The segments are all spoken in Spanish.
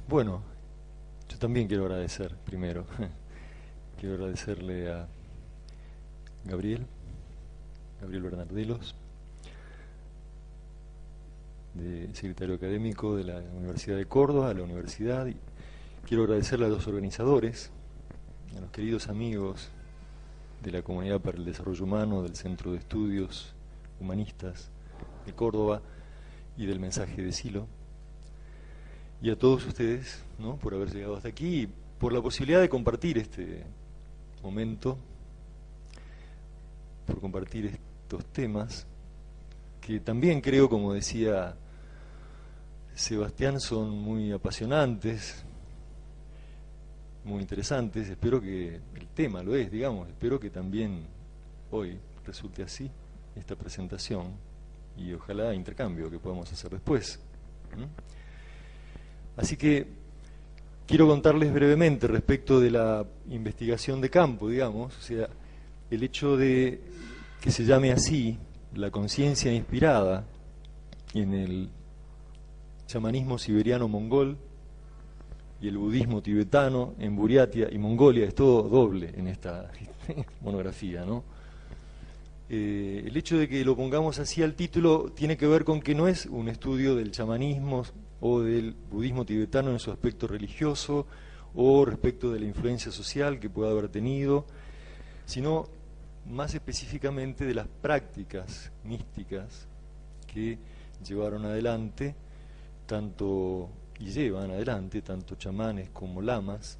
Bueno, yo también quiero agradecer primero. Quiero agradecerle a Gabriel Bernardelos, secretario académico de la Universidad de Córdoba, a la universidad. Y quiero agradecerle a los organizadores, a los queridos amigos de la Comunidad para el Desarrollo Humano, del Centro de Estudios Humanistas de Córdoba y del Mensaje de Silo, y a todos ustedes, ¿no?, por haber llegado hasta aquí y por la posibilidad de compartir este momento, por compartir estos temas que también creo, como decía Sebastián, son muy apasionantes, muy interesantes. Espero que el tema lo es, digamos, espero que también hoy resulte así esta presentación y ojalá intercambio que podamos hacer después. Así que quiero contarles brevemente respecto de la investigación de campo, digamos, o sea, el hecho de que se llame así, la conciencia inspirada en el chamanismo siberiano-mongol y el budismo tibetano en Buriatia y Mongolia, es todo doble en esta monografía, ¿no? El hecho de que lo pongamos así al título tiene que ver con que no es un estudio del chamanismo o del budismo tibetano en su aspecto religioso o respecto de la influencia social que pueda haber tenido, sino más específicamente de las prácticas místicas que llevaron adelante y llevan adelante tanto chamanes como lamas,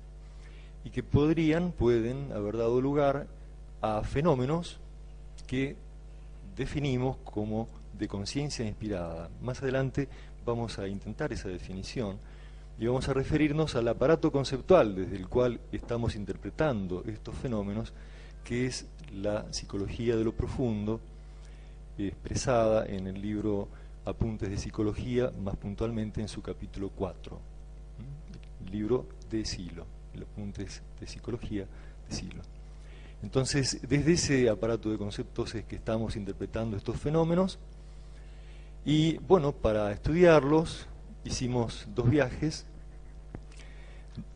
y que pueden haber dado lugar a fenómenos que definimos como de conciencia inspirada. Más adelante vamos a intentar esa definición y vamos a referirnos al aparato conceptual desde el cual estamos interpretando estos fenómenos, que es la psicología de lo profundo, expresada en el libro Apuntes de Psicología, más puntualmente en su capítulo 4, el libro de Silo, el Apuntes de Psicología de Silo. Entonces, desde ese aparato de conceptos es que estamos interpretando estos fenómenos, y bueno, para estudiarlos hicimos 2 viajes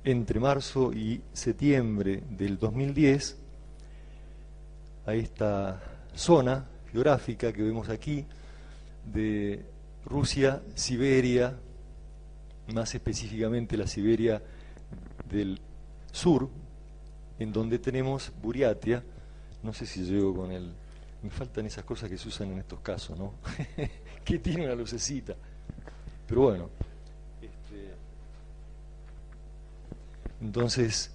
entre marzo y septiembre del 2010 a esta zona geográfica que vemos aquí de Rusia, Siberia, más específicamente la Siberia del sur, en donde tenemos Buriatia. No sé si llego con el... Me faltan esas cosas que se usan en estos casos, ¿no? Que tiene una lucecita. Pero bueno. Entonces,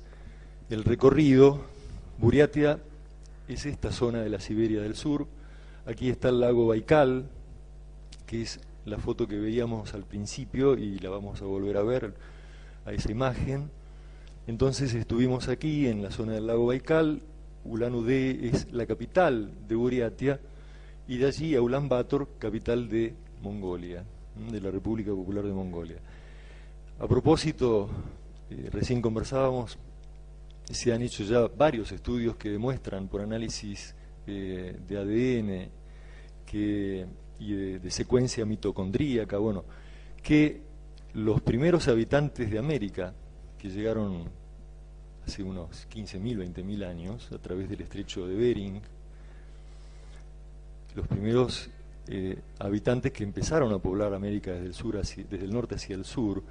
el recorrido, Buriatia es esta zona de la Siberia del sur. Aquí está el lago Baikal, que es la foto que veíamos al principio y la vamos a volver a ver, a esa imagen. Entonces estuvimos aquí en la zona del lago Baikal. Ulan-Ude es la capital de Buriatia, y de allí a Ulan Bator, capital de Mongolia, de la República Popular de Mongolia. A propósito, recién conversábamos, se han hecho ya varios estudios que demuestran por análisis de ADN y de secuencia mitocondríaca, bueno, que los primeros habitantes de América, que llegaron hace unos 15.000, 20.000 años, a través del estrecho de Bering, los primeros habitantes que empezaron a poblar América desde el sur desde el norte hacia el sur,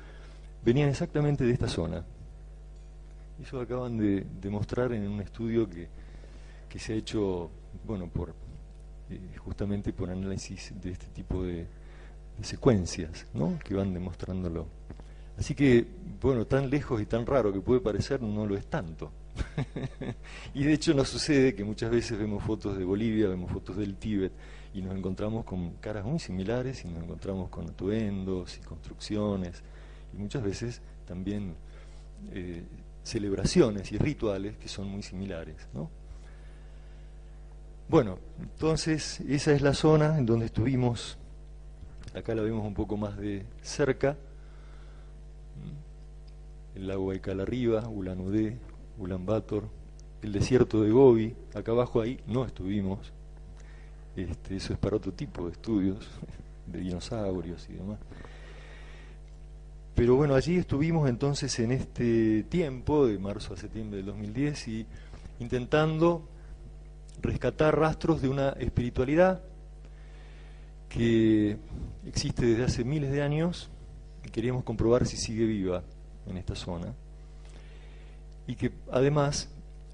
venían exactamente de esta zona. Eso acaban de demostrar en un estudio que se ha hecho, bueno, justamente por análisis de este tipo de secuencias, ¿no?, que van demostrándolo. Así que, bueno, tan lejos y tan raro que puede parecer, no lo es tanto. Y de hecho nos sucede que muchas veces vemos fotos de Bolivia, vemos fotos del Tíbet, y nos encontramos con caras muy similares, y nos encontramos con atuendos y construcciones, y muchas veces también celebraciones y rituales que son muy similares, ¿no? Bueno, entonces esa es la zona en donde estuvimos. Acá la vemos un poco más de cerca. El lago Baikal arriba, Ulan-Ude, Ulan Bator, el desierto de Gobi. Acá abajo ahí no estuvimos. Eso es para otro tipo de estudios, de dinosaurios y demás. Pero bueno, allí estuvimos entonces en este tiempo, de marzo a septiembre del 2010, y intentando rescatar rastros de una espiritualidad que existe desde hace miles de años, y queríamos comprobar si sigue viva en esta zona, y que además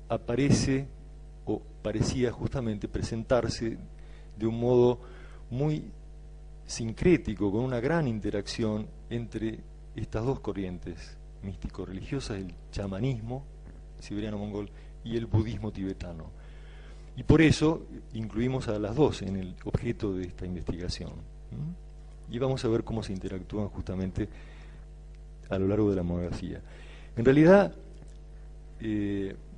aparece, o parecía justamente presentarse de un modo muy sincrético, con una gran interacción entre estas dos corrientes místico-religiosas, el chamanismo siberiano-mongol y el budismo tibetano. Y por eso incluimos a las dos en el objeto de esta investigación. Y vamos a ver cómo se interactúan justamente a lo largo de la monografía. En realidad,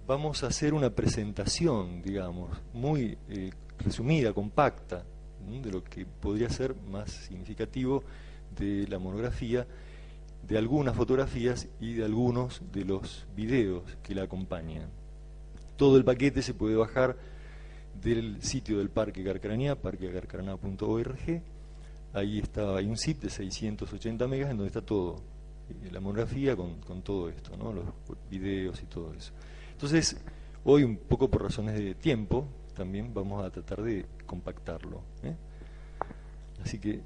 vamos a hacer una presentación, digamos, muy resumida, compacta, de lo que podría ser más significativo de la monografía, de algunas fotografías y de algunos de los videos que la acompañan. Todo el paquete se puede bajar del sitio del Parque Karkaranía, parquekarkaranía.org. Ahí está, hay un zip de 680 megas en donde está todo, la monografía con todo esto, ¿no? Los videos y todo eso. Entonces, hoy, un poco por razones de tiempo, también vamos a tratar de compactarlo, ¿eh? Así que,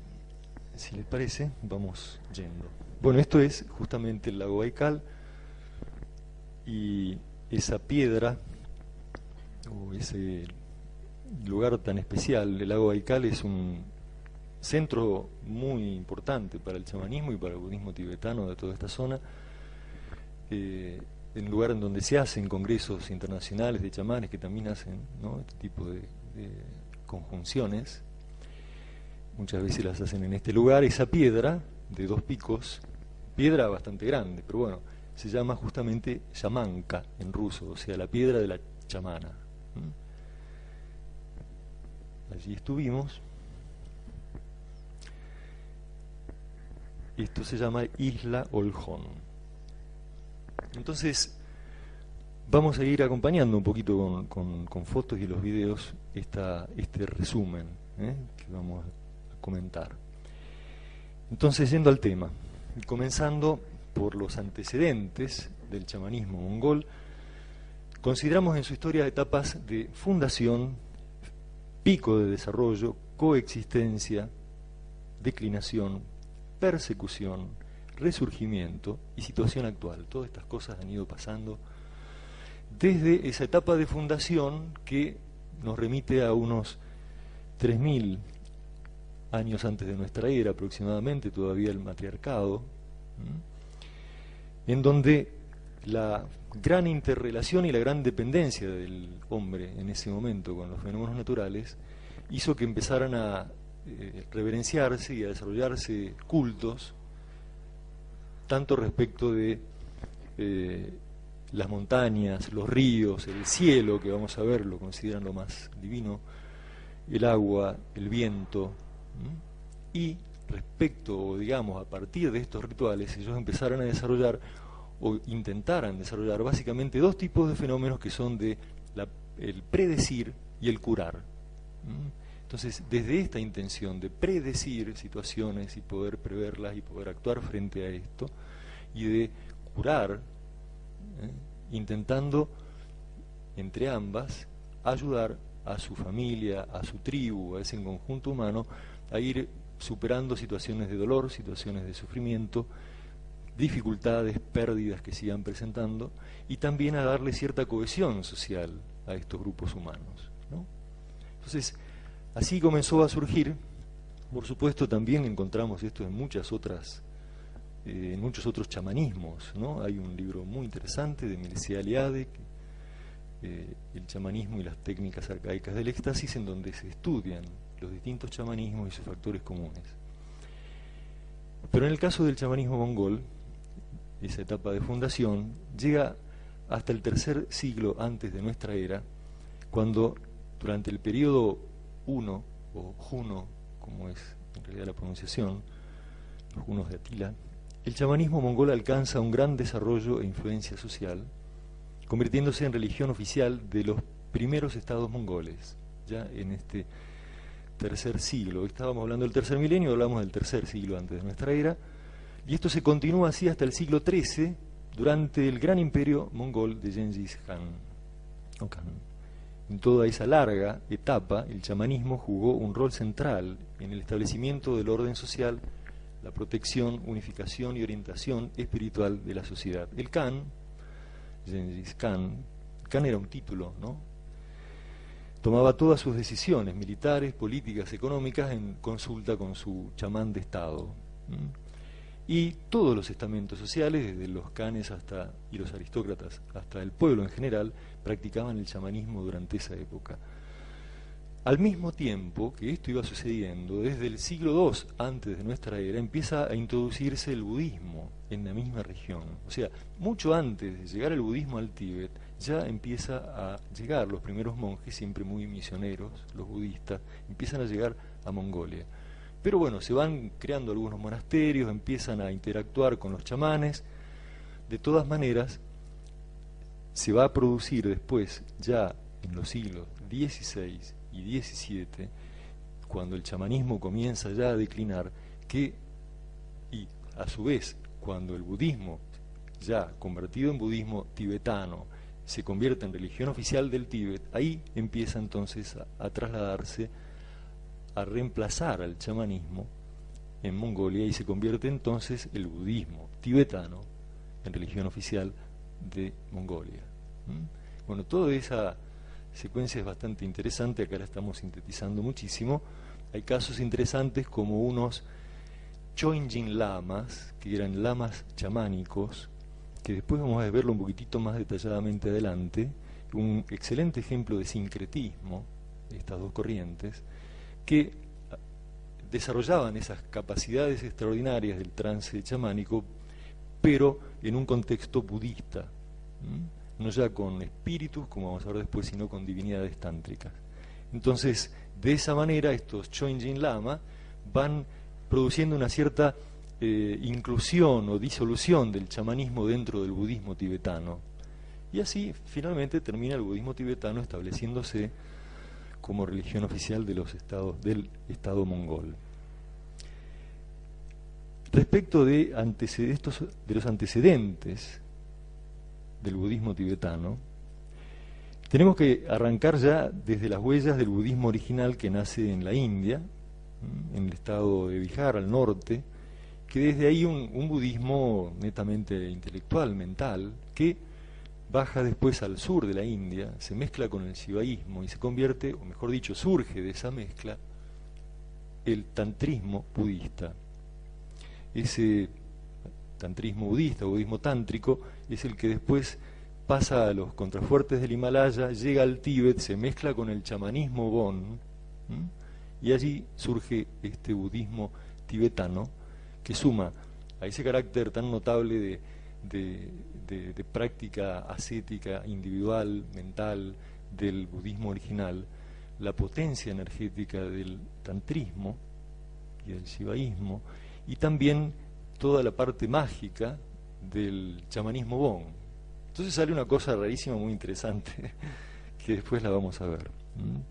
si les parece, vamos yendo. Bueno, esto es justamente el lago Baikal, y esa piedra, o ese lugar tan especial, el lago Baikal, es un centro muy importante para el chamanismo y para el budismo tibetano de toda esta zona, en un lugar en donde se hacen congresos internacionales de chamanes que también hacen, ¿no?, este tipo de conjunciones. Muchas veces las hacen en este lugar. Esa piedra de 2 picos, piedra bastante grande, pero bueno, se llama justamente Yamanka en ruso, o sea, la piedra de la chamana. Allí estuvimos. Esto se llama Isla Oljón. Entonces, vamos a ir acompañando un poquito con fotos y los videos este resumen, que vamos a comentar. Entonces, yendo al tema, comenzando por los antecedentes del chamanismo mongol, consideramos en su historia etapas de fundación, pico de desarrollo, coexistencia, declinación, persecución, resurgimiento y situación actual. Todas estas cosas han ido pasando desde esa etapa de fundación que nos remite a unos 3000 años antes de nuestra era, aproximadamente, todavía el matriarcado, en donde la gran interrelación y la gran dependencia del hombre en ese momento con los fenómenos naturales hizo que empezaran a reverenciarse y a desarrollarse cultos, tanto respecto de las montañas, los ríos, el cielo, que vamos a ver, lo consideran lo más divino, el agua, el viento, y respecto, o digamos, a partir de estos rituales, ellos empezaron a desarrollar, o intentaran desarrollar, básicamente 2 tipos de fenómenos que son el predecir y el curar. Entonces, desde esta intención de predecir situaciones y poder preverlas y poder actuar frente a esto, y de curar, intentando, entre ambas, ayudar a su familia, a su tribu, a ese conjunto humano, a ir superando situaciones de dolor, situaciones de sufrimiento, dificultades, pérdidas que sigan presentando, y también a darle cierta cohesión social a estos grupos humanos, ¿no? Entonces, así comenzó a surgir. Por supuesto, también encontramos esto en muchos otros chamanismos, ¿no? Hay un libro muy interesante de Mircea Eliade, El chamanismo y las técnicas arcaicas del éxtasis, en donde se estudian los distintos chamanismos y sus factores comunes. Pero en el caso del chamanismo mongol, esa etapa de fundación llega hasta el 3er siglo antes de nuestra era, cuando durante el periodo 1, o Juno, como es en realidad la pronunciación, los Junos de Atila, el chamanismo mongol alcanza un gran desarrollo e influencia social, convirtiéndose en religión oficial de los primeros estados mongoles, ya en este 3er siglo. Hoy estábamos hablando del 3er milenio, hablamos del 3er siglo antes de nuestra era, Y esto se continúa así hasta el siglo XIII, durante el gran imperio mongol de Gengis Khan. En toda esa larga etapa, el chamanismo jugó un rol central en el establecimiento del orden social, la protección, unificación y orientación espiritual de la sociedad. El Khan, Gengis Khan, Khan era un título, ¿no? Tomaba todas sus decisiones militares, políticas, económicas en consulta con su chamán de Estado. Y todos los estamentos sociales, desde los khanes y los aristócratas hasta el pueblo en general, practicaban el chamanismo durante esa época. Al mismo tiempo que esto iba sucediendo, desde el siglo II antes de nuestra era, empieza a introducirse el budismo en la misma región. O sea, mucho antes de llegar el budismo al Tíbet, ya empieza a llegar los primeros monjes, siempre muy misioneros, los budistas, empiezan a llegar a Mongolia. Pero bueno, se van creando algunos monasterios, empiezan a interactuar con los chamanes. De todas maneras, se va a producir después, ya en los siglos XVI y XVII, cuando el chamanismo comienza ya a declinar, y a su vez, cuando el budismo, ya convertido en budismo tibetano, se convierte en religión oficial del Tíbet, ahí empieza entonces a trasladarse, a reemplazar al chamanismo en Mongolia, y se convierte entonces el budismo tibetano en religión oficial de Mongolia. Bueno, toda esa secuencia es bastante interesante, acá la estamos sintetizando muchísimo. Hay casos interesantes como unos Choinjin lamas, que eran lamas chamánicos, que después vamos a verlo un poquitito más detalladamente adelante, un excelente ejemplo de sincretismo, estas dos corrientes, que desarrollaban esas capacidades extraordinarias del trance chamánico, pero en un contexto budista, no ya con espíritus, como vamos a ver después, sino con divinidades tántricas. Entonces, de esa manera, estos Choinjin Lama van produciendo una cierta inclusión o disolución del chamanismo dentro del budismo tibetano. Y así, finalmente, termina el budismo tibetano estableciéndose como religión oficial de los del Estado mongol. Respecto de los antecedentes del budismo tibetano, tenemos que arrancar ya desde las huellas del budismo original que nace en la India, en el estado de Bihar, al norte, que desde ahí un budismo netamente intelectual, mental, que baja después al sur de la India, se mezcla con el shivaísmo y se convierte, o mejor dicho, surge de esa mezcla el tantrismo budista. Ese tantrismo budista, budismo tántrico, es el que después pasa a los contrafuertes del Himalaya, llega al Tíbet, se mezcla con el chamanismo Bon, y allí surge este budismo tibetano que suma a ese carácter tan notable de práctica ascética, individual, mental, del budismo original, la potencia energética del tantrismo y del shivaísmo, y también toda la parte mágica del chamanismo Bon. Entonces sale una cosa rarísima, muy interesante, que después la vamos a ver,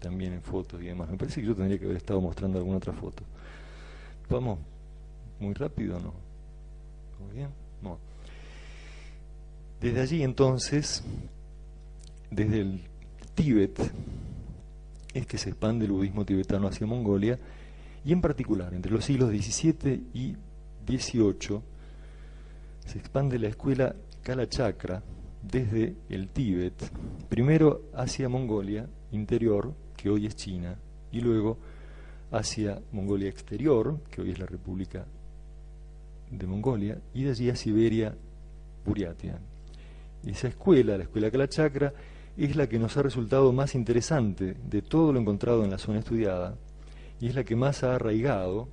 también en fotos y demás. Me parece que yo tendría que haber estado mostrando alguna otra foto. ¿Vamos muy rápido o no? ¿Muy bien? No. Desde allí entonces, desde el Tíbet, es que se expande el budismo tibetano hacia Mongolia, y en particular entre los siglos XVII y XVIII se expande la escuela Kalachakra desde el Tíbet, primero hacia Mongolia interior, que hoy es China, y luego hacia Mongolia exterior, que hoy es la República de Mongolia, y de allí a Siberia, Buriatia. Esa escuela, la escuela Kalachakra, es la que nos ha resultado más interesante de todo lo encontrado en la zona estudiada, y es la que más ha arraigado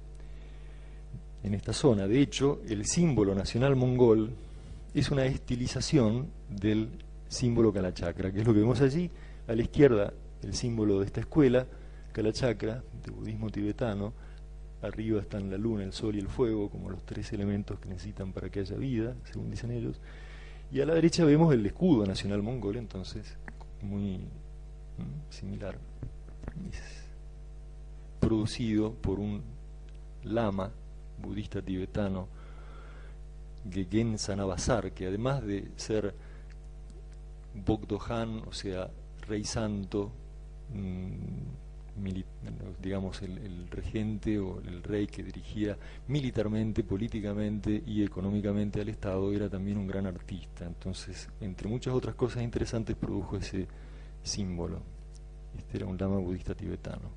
en esta zona. De hecho, el símbolo nacional mongol es una estilización del símbolo Kalachakra, que es lo que vemos allí, a la izquierda, el símbolo de esta escuela, Kalachakra, de budismo tibetano. Arriba están la luna, el sol y el fuego, como los tres elementos que necesitan para que haya vida, según dicen ellos. Y a la derecha vemos el escudo nacional mongol, entonces, muy similar. Es producido por un lama budista tibetano Gegen Sanabazar, que además de ser Bogdohan, o sea, rey santo, digamos el regente o el rey que dirigía militarmente, políticamente y económicamente al Estado, era también un gran artista. Entonces, entre muchas otras cosas interesantes, produjo ese símbolo. Este era un lama budista tibetano.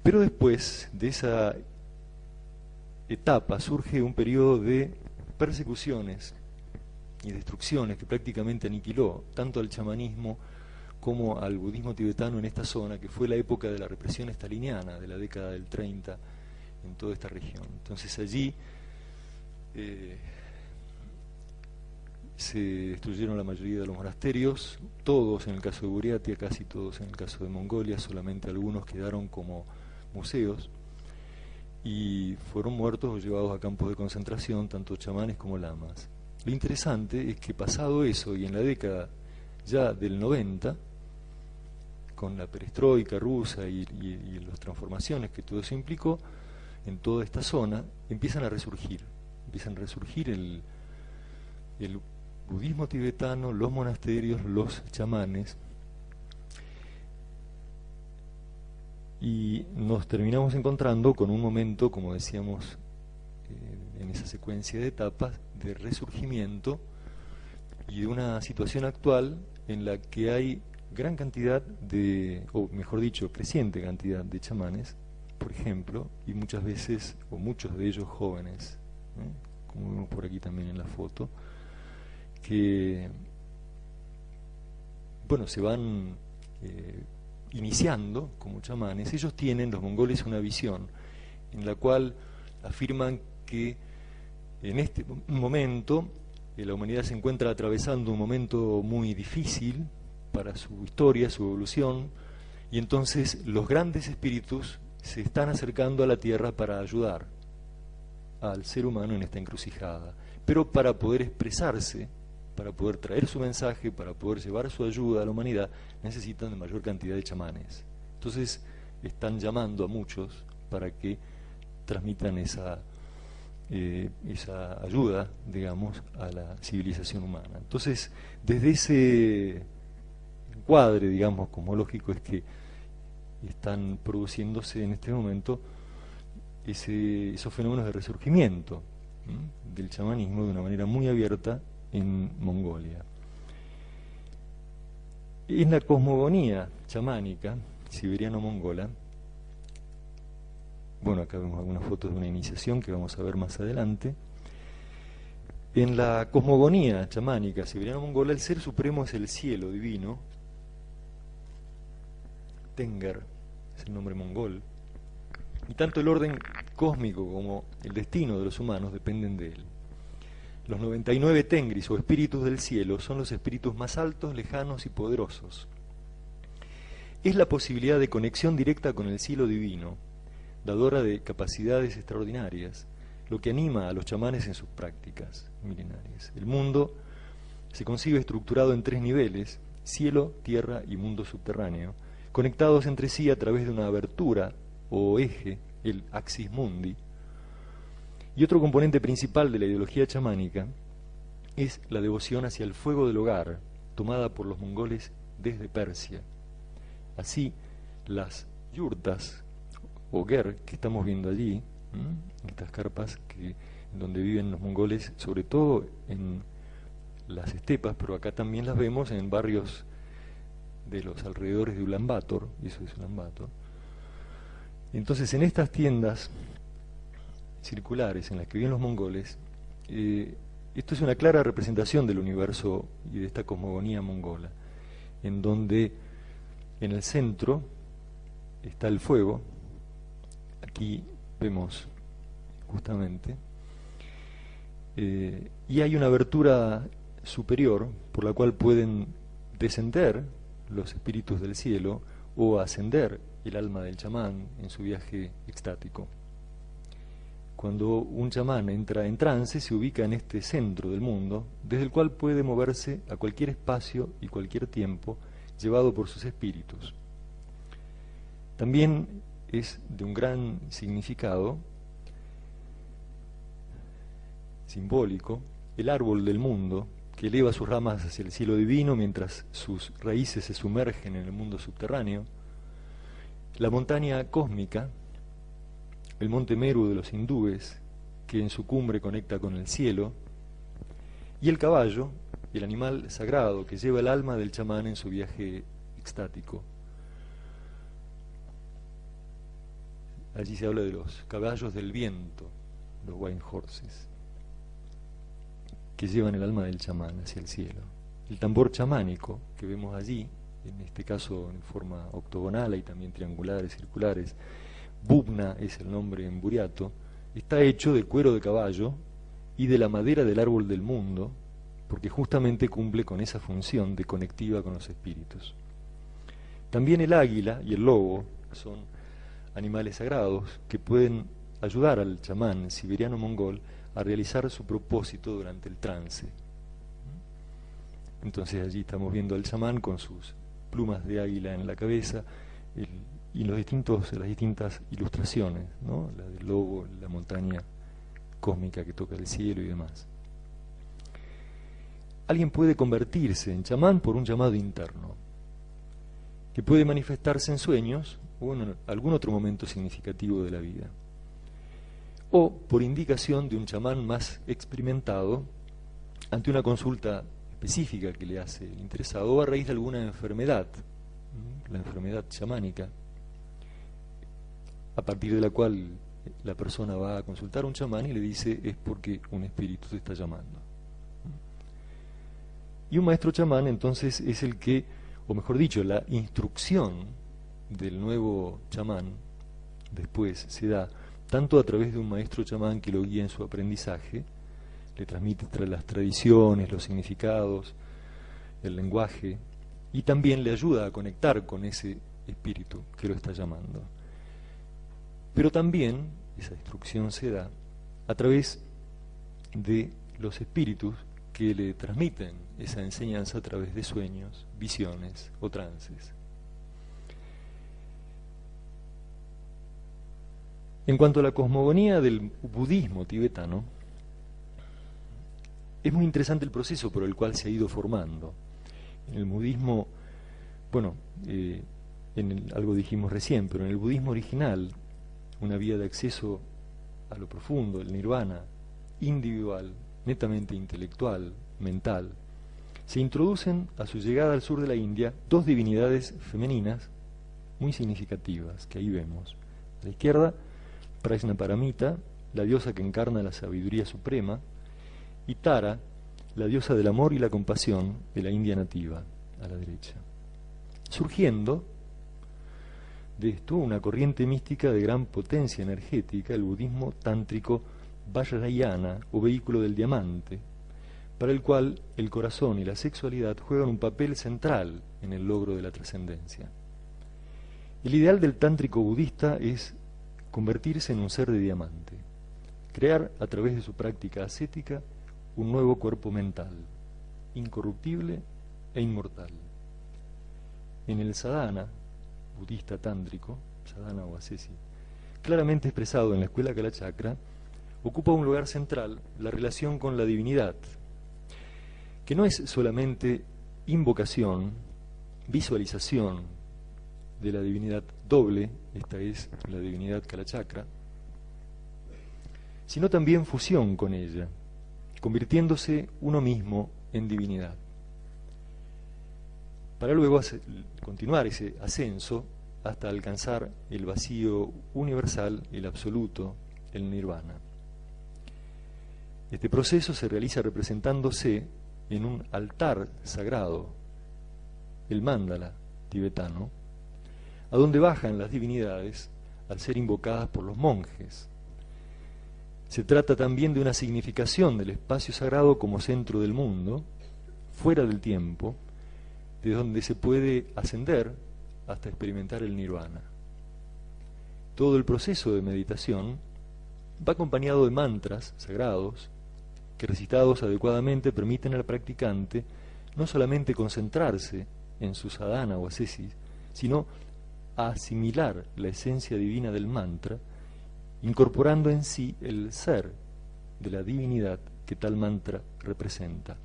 Pero después de esa etapa surge un periodo de persecuciones y destrucciones que prácticamente aniquiló tanto al chamanismo como al budismo tibetano en esta zona, que fue la época de la represión staliniana de la década del 30 en toda esta región. Entonces allí se destruyeron la mayoría de los monasterios, todos en el caso de Buriatia, casi todos en el caso de Mongolia, solamente algunos quedaron como museos, y fueron muertos o llevados a campos de concentración, tanto chamanes como lamas. Lo interesante es que pasado eso, y en la década ya del 90, con la perestroika rusa y las transformaciones que todo eso implicó, en toda esta zona empiezan a resurgir el budismo tibetano, los monasterios, los chamanes, y nos terminamos encontrando con un momento, como decíamos, en esa secuencia de etapas, de resurgimiento y de una situación actual en la que hay gran cantidad de, o mejor dicho, creciente cantidad de chamanes, por ejemplo, y muchas veces, o muchos de ellos jóvenes, como vemos por aquí también en la foto, que, bueno, se van iniciando como chamanes. Ellos tienen, los mongoles, una visión en la cual afirman que en este momento la humanidad se encuentra atravesando un momento muy difícil para su historia, su evolución, y entonces los grandes espíritus se están acercando a la Tierra para ayudar al ser humano en esta encrucijada. Pero para poder expresarse, para poder traer su mensaje, para poder llevar su ayuda a la humanidad, necesitan de mayor cantidad de chamanes. Entonces están llamando a muchos para que transmitan esa ayuda, digamos, a la civilización humana. Entonces, desde ese encuadre, digamos, cosmológico, es que están produciéndose en este momento esos fenómenos de resurgimiento del chamanismo de una manera muy abierta en Mongolia. En la cosmogonía chamánica siberiano-mongola, bueno, acá vemos algunas fotos de una iniciación que vamos a ver más adelante. En la cosmogonía chamánica siberiano-mongola, el ser supremo es el cielo divino. Tenger es el nombre mongol, y tanto el orden cósmico como el destino de los humanos dependen de él. Los 99 Tengris o espíritus del cielo son los espíritus más altos, lejanos y poderosos. Es la posibilidad de conexión directa con el cielo divino, dadora de capacidades extraordinarias, lo que anima a los chamanes en sus prácticas milenarias. El mundo se concibe estructurado en 3 niveles: cielo, tierra y mundo subterráneo, conectados entre sí a través de una abertura o eje, el axis mundi. Y otro componente principal de la ideología chamánica es la devoción hacia el fuego del hogar, tomada por los mongoles desde Persia. Así, las yurtas o ger que estamos viendo allí, estas carpas en donde viven los mongoles, sobre todo en las estepas, pero acá también las vemos en barrios de los alrededores de Ulan Bator, y eso es Ulan Bator. Entonces, en estas tiendas circulares en las que viven los mongoles, esto es una clara representación del universo y de esta cosmogonía mongola, en donde en el centro está el fuego. Aquí vemos justamente, y hay una abertura superior por la cual pueden descender los espíritus del cielo o ascender el alma del chamán en su viaje extático. Cuando un chamán entra en trance, se ubica en este centro del mundo, desde el cual puede moverse a cualquier espacio y cualquier tiempo, llevado por sus espíritus. También es de un gran significado simbólico, el árbol del mundo, que eleva sus ramas hacia el cielo divino mientras sus raíces se sumergen en el mundo subterráneo, la montaña cósmica, el monte Meru de los hindúes, que en su cumbre conecta con el cielo, y el caballo, el animal sagrado que lleva el alma del chamán en su viaje extático. Allí se habla de los caballos del viento, los wind horses, que llevan el alma del chamán hacia el cielo. El tambor chamánico que vemos allí, en este caso en forma octogonal y también triangulares, circulares, bubna es el nombre en buriato, está hecho de cuero de caballo y de la madera del árbol del mundo, porque justamente cumple con esa función de conectiva con los espíritus. También el águila y el lobo son animales sagrados que pueden ayudar al chamán siberiano-mongol a realizar su propósito durante el trance. Entonces allí estamos viendo al chamán con sus plumas de águila en la cabeza y las distintas ilustraciones, ¿no? La del lobo, la montaña cósmica que toca el cielo y demás. Alguien puede convertirse en chamán por un llamado interno, que puede manifestarse en sueños o en algún otro momento significativo de la vida, o por indicación de un chamán más experimentado ante una consulta específica que le hace el interesado o a raíz de alguna enfermedad, la enfermedad chamánica, a partir de la cual la persona va a consultar a un chamán y le dice es porque un espíritu te está llamando. Y un maestro chamán entonces es el que, o mejor dicho, la instrucción del nuevo chamán después se da tanto a través de un maestro chamán que lo guía en su aprendizaje, le transmite las tradiciones, los significados, el lenguaje, y también le ayuda a conectar con ese espíritu que lo está llamando. Pero también esa instrucción se da a través de los espíritus que le transmiten esa enseñanza a través de sueños, visiones o trances. En cuanto a la cosmogonía del budismo tibetano, es muy interesante el proceso por el cual se ha ido formando. En el budismo, bueno, algo dijimos recién, pero en el budismo original, una vía de acceso a lo profundo, el nirvana, individual, netamente intelectual, mental, se introducen a su llegada al sur de la India dos divinidades femeninas muy significativas, que ahí vemos. A la izquierda, Prajnaparamita, la diosa que encarna la sabiduría suprema, y Tara, la diosa del amor y la compasión de la India nativa, a la derecha. Surgiendo de esto una corriente mística de gran potencia energética, el budismo tántrico Vajrayana, o vehículo del diamante, para el cual el corazón y la sexualidad juegan un papel central en el logro de la trascendencia. El ideal del tántrico budista es convertirse en un ser de diamante, crear a través de su práctica ascética un nuevo cuerpo mental, incorruptible e inmortal. En el sadhana budista tántrico, sadhana o ascesi, claramente expresado en la escuela Kalachakra, ocupa un lugar central la relación con la divinidad, que no es solamente invocación, visualización de la divinidad doble, esta es la divinidad Kalachakra, sino también fusión con ella, convirtiéndose uno mismo en divinidad, para luego continuar ese ascenso hasta alcanzar el vacío universal, el absoluto, el nirvana. Este proceso se realiza representándose en un altar sagrado, el mandala tibetano, a donde bajan las divinidades al ser invocadas por los monjes. Se trata también de una significación del espacio sagrado como centro del mundo, fuera del tiempo, de donde se puede ascender hasta experimentar el nirvana. Todo el proceso de meditación va acompañado de mantras sagrados que, recitados adecuadamente, permiten al practicante no solamente concentrarse en su sadhana o ascesis, sino a asimilar la esencia divina del mantra, incorporando en sí el ser de la divinidad que tal mantra representa.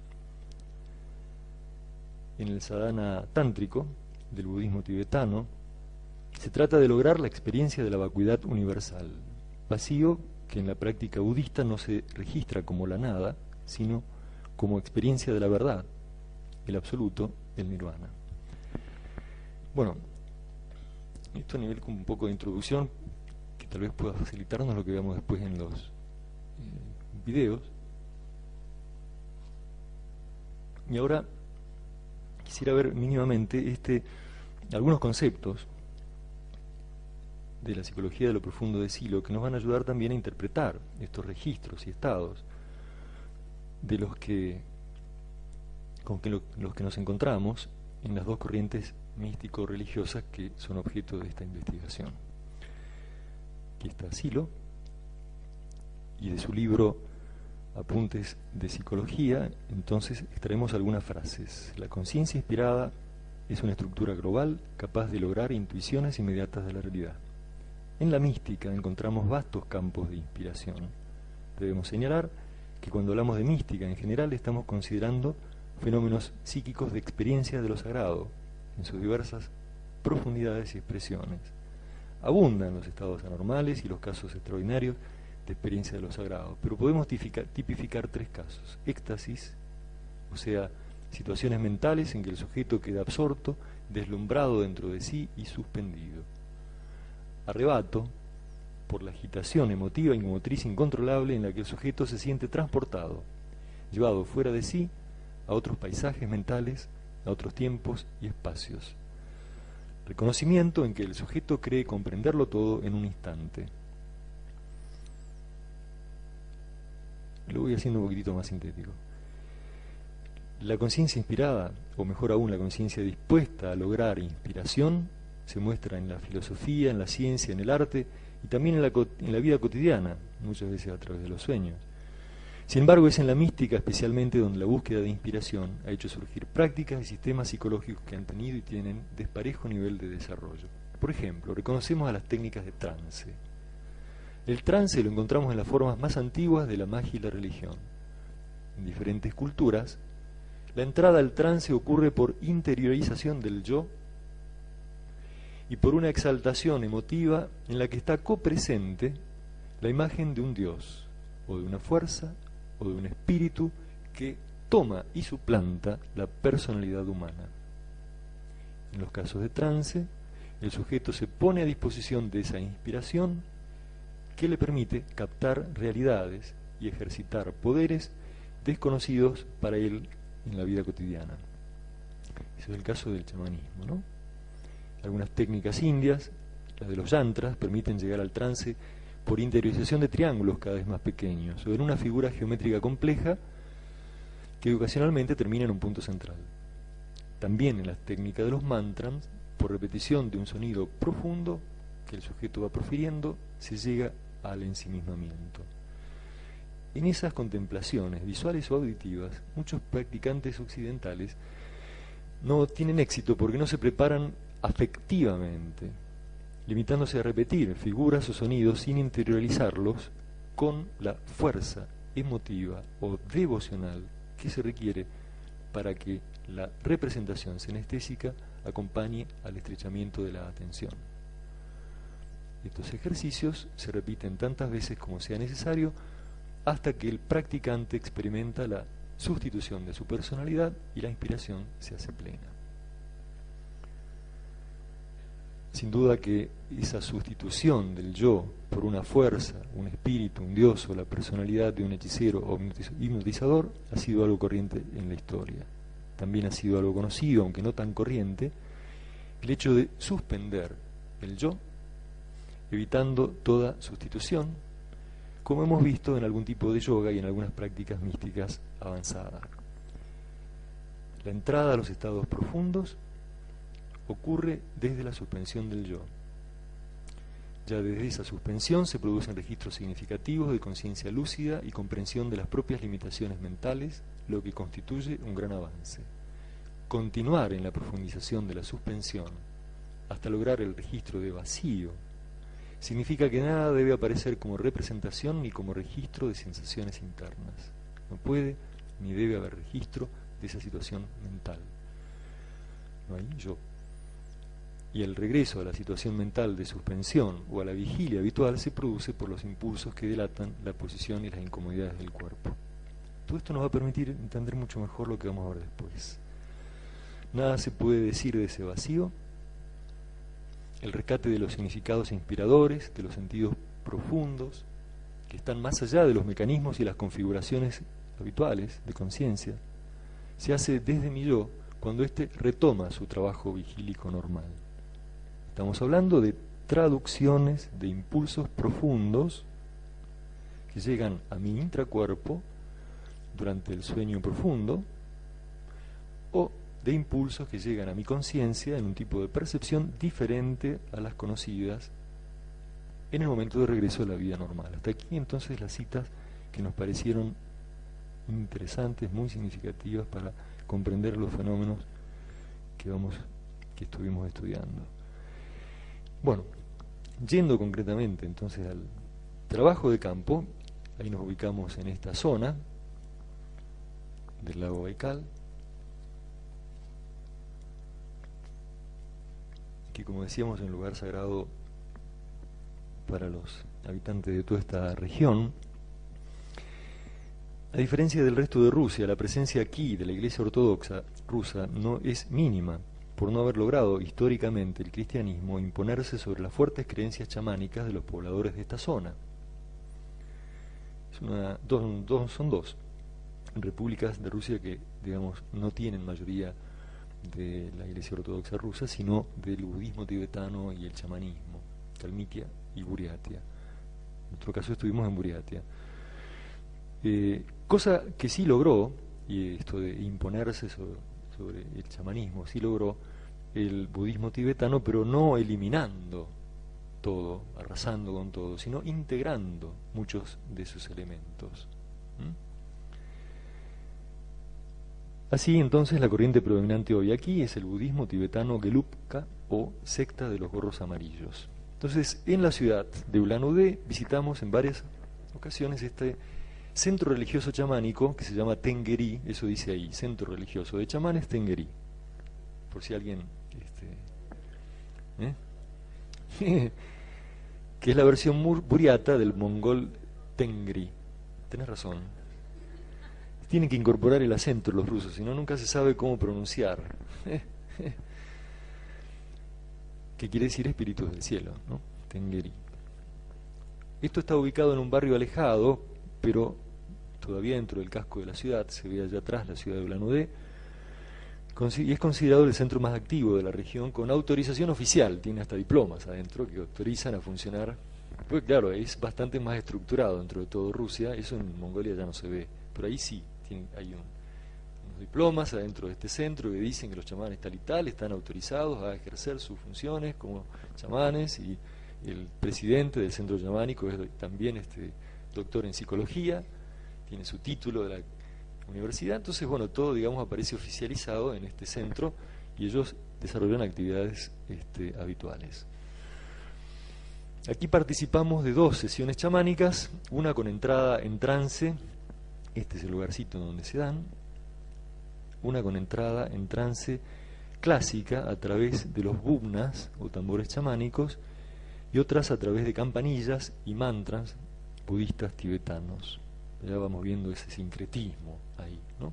En el sadhana tántrico del budismo tibetano, se trata de lograr la experiencia de la vacuidad universal, vacío que en la práctica budista no se registra como la nada, sino como experiencia de la verdad, el absoluto, el nirvana. Bueno, esto a nivel como un poco de introducción, que tal vez pueda facilitarnos lo que veamos después en los videos. Y ahora quisiera ver mínimamente algunos conceptos de la psicología de lo profundo de Silo que nos van a ayudar también a interpretar estos registros y estados de los que nos encontramos en las dos corrientes místico-religiosas que son objeto de esta investigación. Aquí está Silo, y de su libro Apuntes de Psicología, entonces extraemos algunas frases. La conciencia inspirada es una estructura global capaz de lograr intuiciones inmediatas de la realidad. En la mística encontramos vastos campos de inspiración. Debemos señalar que cuando hablamos de mística en general estamos considerando fenómenos psíquicos de experiencia de lo sagrado, en sus diversas profundidades y expresiones. Abundan los estados anormales y los casos extraordinarios de experiencia de lo sagrado, pero podemos tipificar tres casos: éxtasis, o sea, situaciones mentales en que el sujeto queda absorto, deslumbrado dentro de sí y suspendido; arrebato, por la agitación emotiva y motriz incontrolable en la que el sujeto se siente transportado, llevado fuera de sí a otros paisajes mentales, a otros tiempos y espacios; reconocimiento, en que el sujeto cree comprenderlo todo en un instante. Lo voy haciendo un poquitito más sintético. La conciencia inspirada, o mejor aún, la conciencia dispuesta a lograr inspiración, se muestra en la filosofía, en la ciencia, en el arte y también en la vida cotidiana, muchas veces a través de los sueños. Sin embargo, es en la mística especialmente donde la búsqueda de inspiración ha hecho surgir prácticas y sistemas psicológicos que han tenido y tienen desparejo nivel de desarrollo. Por ejemplo, reconocemos a las técnicas de trance. El trance lo encontramos en las formas más antiguas de la magia y la religión. En diferentes culturas, la entrada al trance ocurre por interiorización del yo y por una exaltación emotiva en la que está copresente la imagen de un dios, o de una fuerza, o de un espíritu que toma y suplanta la personalidad humana. En los casos de trance, el sujeto se pone a disposición de esa inspiración que le permite captar realidades y ejercitar poderes desconocidos para él en la vida cotidiana. Ese es el caso del chamanismo, ¿no? Algunas técnicas indias, las de los yantras, permiten llegar al trance por interiorización de triángulos cada vez más pequeños, o en una figura geométrica compleja que ocasionalmente termina en un punto central. También en las técnicas de los mantras, por repetición de un sonido profundo que el sujeto va profiriendo, se llega al ensimismamiento. En esas contemplaciones visuales o auditivas, muchos practicantes occidentales no tienen éxito porque no se preparan afectivamente, limitándose a repetir figuras o sonidos sin interiorizarlos con la fuerza emotiva o devocional que se requiere para que la representación sinestésica acompañe al estrechamiento de la atención. Estos ejercicios se repiten tantas veces como sea necesario hasta que el practicante experimenta la sustitución de su personalidad y la inspiración se hace plena. Sin duda que esa sustitución del yo por una fuerza, un espíritu, un dios o la personalidad de un hechicero o hipnotizador ha sido algo corriente en la historia. También ha sido algo conocido, aunque no tan corriente, el hecho de suspender el yo, evitando toda sustitución, como hemos visto en algún tipo de yoga y en algunas prácticas místicas avanzadas. La entrada a los estados profundos ocurre desde la suspensión del yo. Ya desde esa suspensión se producen registros significativos de conciencia lúcida y comprensión de las propias limitaciones mentales, lo que constituye un gran avance. Continuar en la profundización de la suspensión hasta lograr el registro de vacío significa que nada debe aparecer como representación ni como registro de sensaciones internas. No puede ni debe haber registro de esa situación mental. No hay yo. Y el regreso a la situación mental de suspensión o a la vigilia habitual se produce por los impulsos que delatan la posición y las incomodidades del cuerpo. Todo esto nos va a permitir entender mucho mejor lo que vamos a ver después. Nada se puede decir de ese vacío. El rescate de los significados inspiradores, de los sentidos profundos, que están más allá de los mecanismos y las configuraciones habituales de conciencia, se hace desde mi yo cuando éste retoma su trabajo vigílico normal. Estamos hablando de traducciones de impulsos profundos que llegan a mi intracuerpo durante el sueño profundo, o de impulsos que llegan a mi conciencia en un tipo de percepción diferente a las conocidas en el momento de regreso a la vida normal. Hasta aquí entonces las citas que nos parecieron interesantes, muy significativas para comprender los fenómenos que estuvimos estudiando. Bueno, yendo concretamente entonces al trabajo de campo, ahí nos ubicamos en esta zona del lago Baikal, que como decíamos es un lugar sagrado para los habitantes de toda esta región. A diferencia del resto de Rusia, la presencia aquí de la Iglesia Ortodoxa rusa no es mínima, por no haber logrado históricamente el cristianismo imponerse sobre las fuertes creencias chamánicas de los pobladores de esta zona. Son dos repúblicas de Rusia que, digamos, no tienen mayoría de la Iglesia Ortodoxa rusa, sino del budismo tibetano y el chamanismo, Kalmykia y Buriatia. En nuestro caso estuvimos en Buriatia. Cosa que sí logró, y esto de imponerse sobre el chamanismo, sí logró el budismo tibetano, pero no eliminando todo, arrasando con todo, sino integrando muchos de sus elementos. Así entonces la corriente predominante hoy aquí es el budismo tibetano Gelugpa o secta de los gorros amarillos. Entonces en la ciudad de Ulan-Ude visitamos en varias ocasiones este centro religioso chamánico que se llama Tengeri, eso dice ahí, centro religioso de chamanes Tengeri, por si alguien que es la versión buriata del mongol Tengri. Tenés razón, tienen que incorporar el acento los rusos, si no nunca se sabe cómo pronunciar. Que quiere decir espíritus del cielo, ¿no? Tengeri. Esto está ubicado en un barrio alejado, pero todavía dentro del casco de la ciudad, se ve allá atrás la ciudad de Ulan-Ude, y es considerado el centro más activo de la región, con autorización oficial, tiene hasta diplomas adentro que autorizan a funcionar, pues claro, es bastante más estructurado dentro de todo Rusia, eso en Mongolia ya no se ve, pero ahí sí, hay unos diplomas adentro de este centro que dicen que los chamanes tal y tal están autorizados a ejercer sus funciones como chamanes, y el presidente del centro chamánico es también doctor en psicología, tiene su título de la universidad, entonces bueno, todo digamos aparece oficializado en este centro y ellos desarrollan actividades habituales. Aquí participamos de 2 sesiones chamánicas, una con entrada en trance, este es el lugarcito donde se dan, una con entrada en trance clásica a través de los bubnas o tambores chamánicos y otras a través de campanillas y mantras budistas tibetanos. Ya vamos viendo ese sincretismo ahí, ¿no?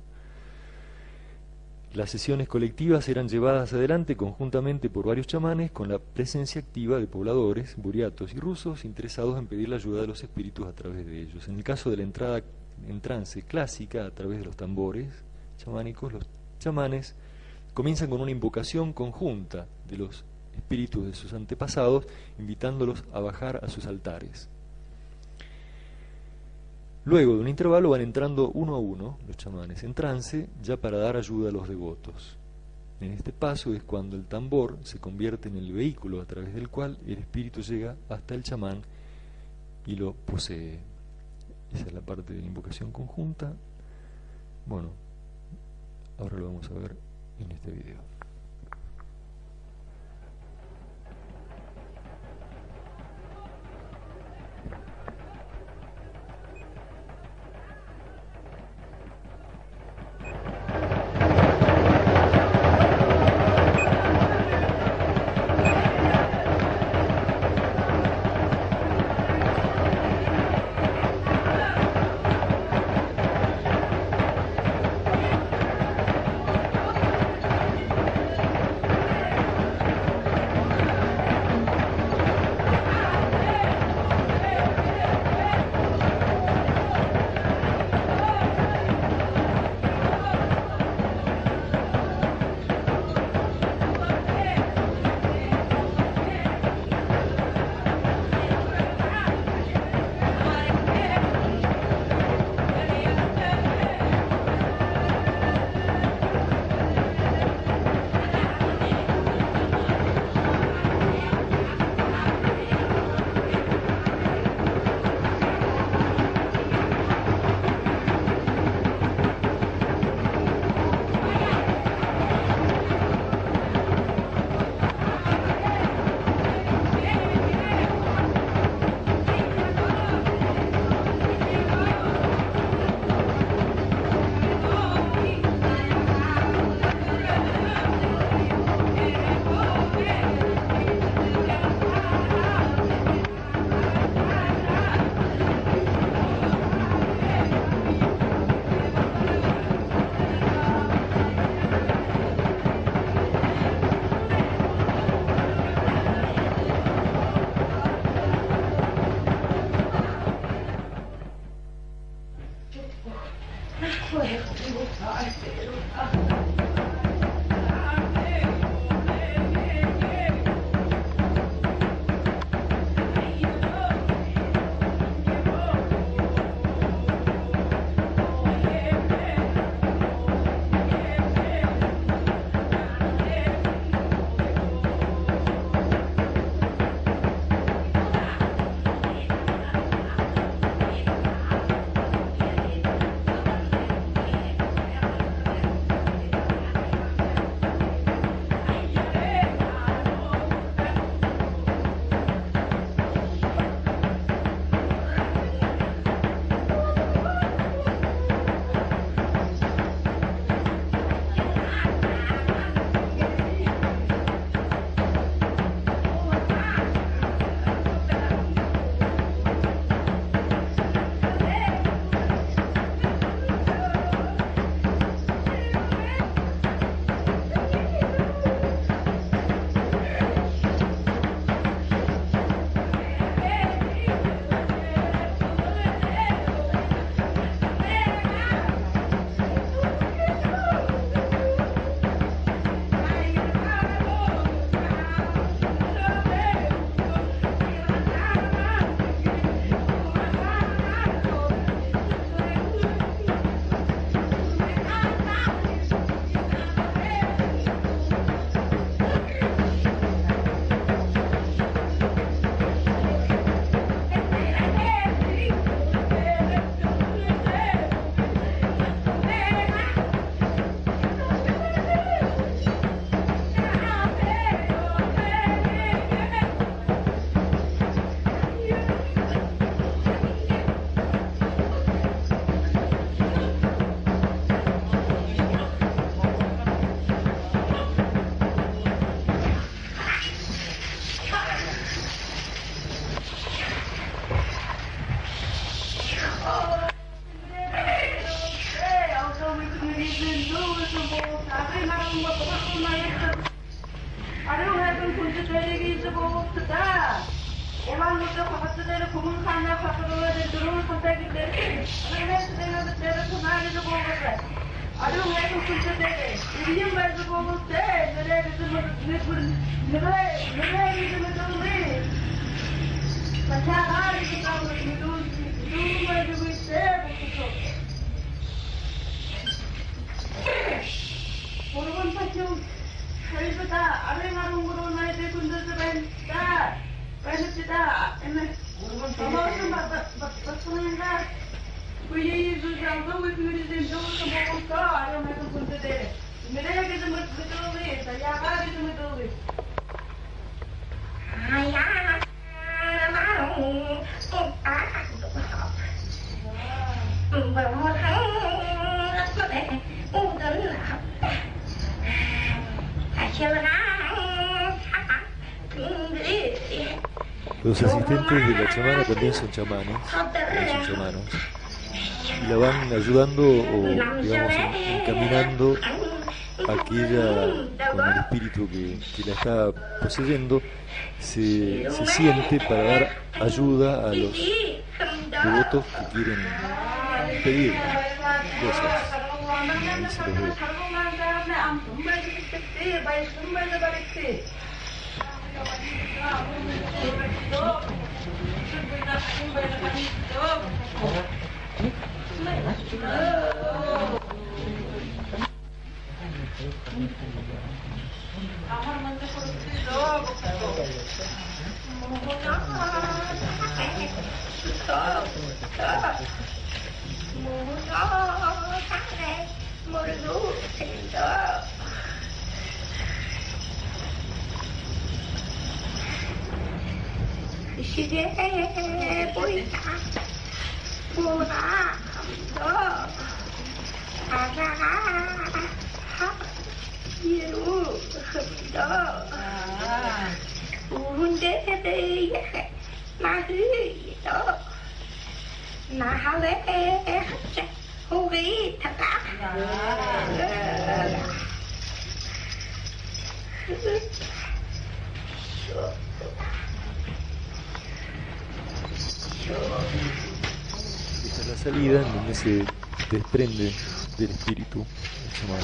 Las sesiones colectivas eran llevadas adelante conjuntamente por varios chamanes con la presencia activa de pobladores, buriatos y rusos interesados en pedir la ayuda de los espíritus a través de ellos. En el caso de la entrada en trance clásica a través de los tambores chamánicos, los chamanes comienzan con una invocación conjunta de los espíritus de sus antepasados, invitándolos a bajar a sus altares. Luego de un intervalo van entrando uno a uno los chamanes en trance, ya para dar ayuda a los devotos. En este paso es cuando el tambor se convierte en el vehículo a través del cual el espíritu llega hasta el chamán y lo posee. Esa es la parte de la invocación conjunta. Bueno, ahora lo vamos a ver en este video. Los asistentes de la chamana también son chamanes, y la van ayudando o, digamos, encaminando a que ella, con el espíritu que la está poseyendo, se siente para dar ayuda a los devotos que quieren pedir cosas. Ahí se los ve. Esta es la salida en donde se desprende del espíritu chamán.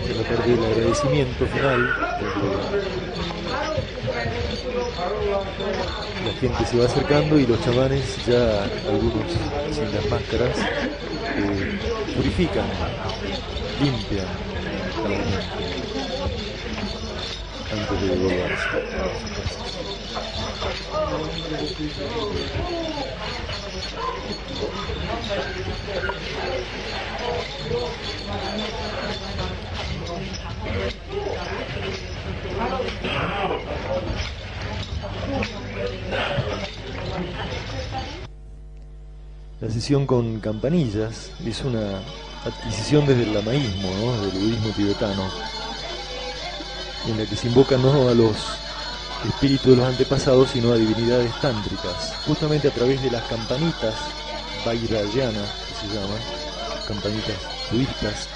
La parte del agradecimiento final, la gente se va acercando y los chamanes, ya algunos sin las máscaras, purifican, limpian a la gente antes de devolverse. La sesión con campanillas es una adquisición desde el lamaísmo, ¿no? Del budismo tibetano, en la que se invoca no a los espíritus de los antepasados, sino a divinidades tántricas, justamente a través de las campanitas Vairayana, que se llaman, campanitas budistas,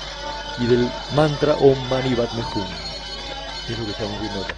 y del mantra Om Mani Padme Hum, que es lo que estamos viendo acá.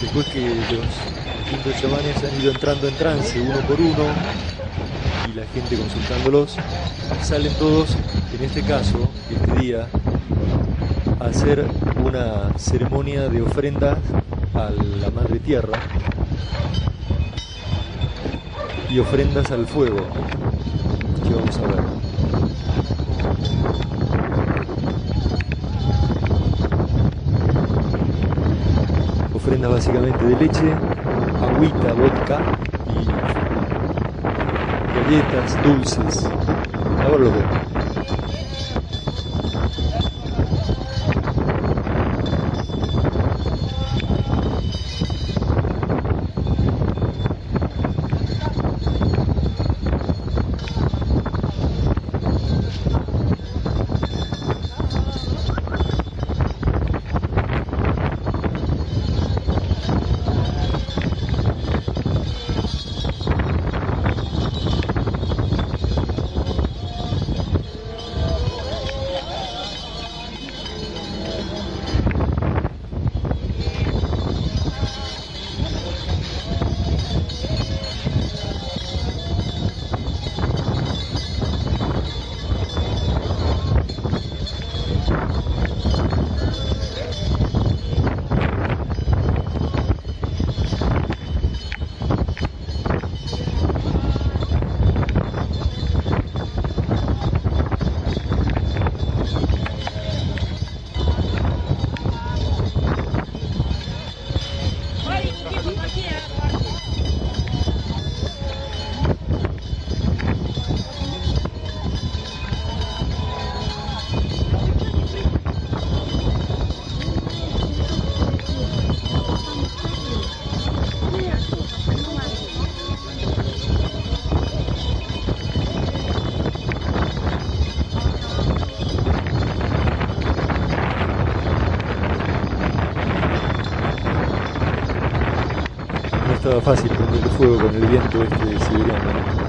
Después que los distintos chamanes han ido entrando en trance uno por uno y la gente consultándolos, salen todos, en este caso, este día, a hacer una ceremonia de ofrenda a la Madre Tierra y ofrendas al fuego, que vamos a ver. Ofrendas básicamente de leche, agüita, vodka y galletas, dulces. Ahora lo veo. estaba fácil prender el fuego con el viento este siberiano.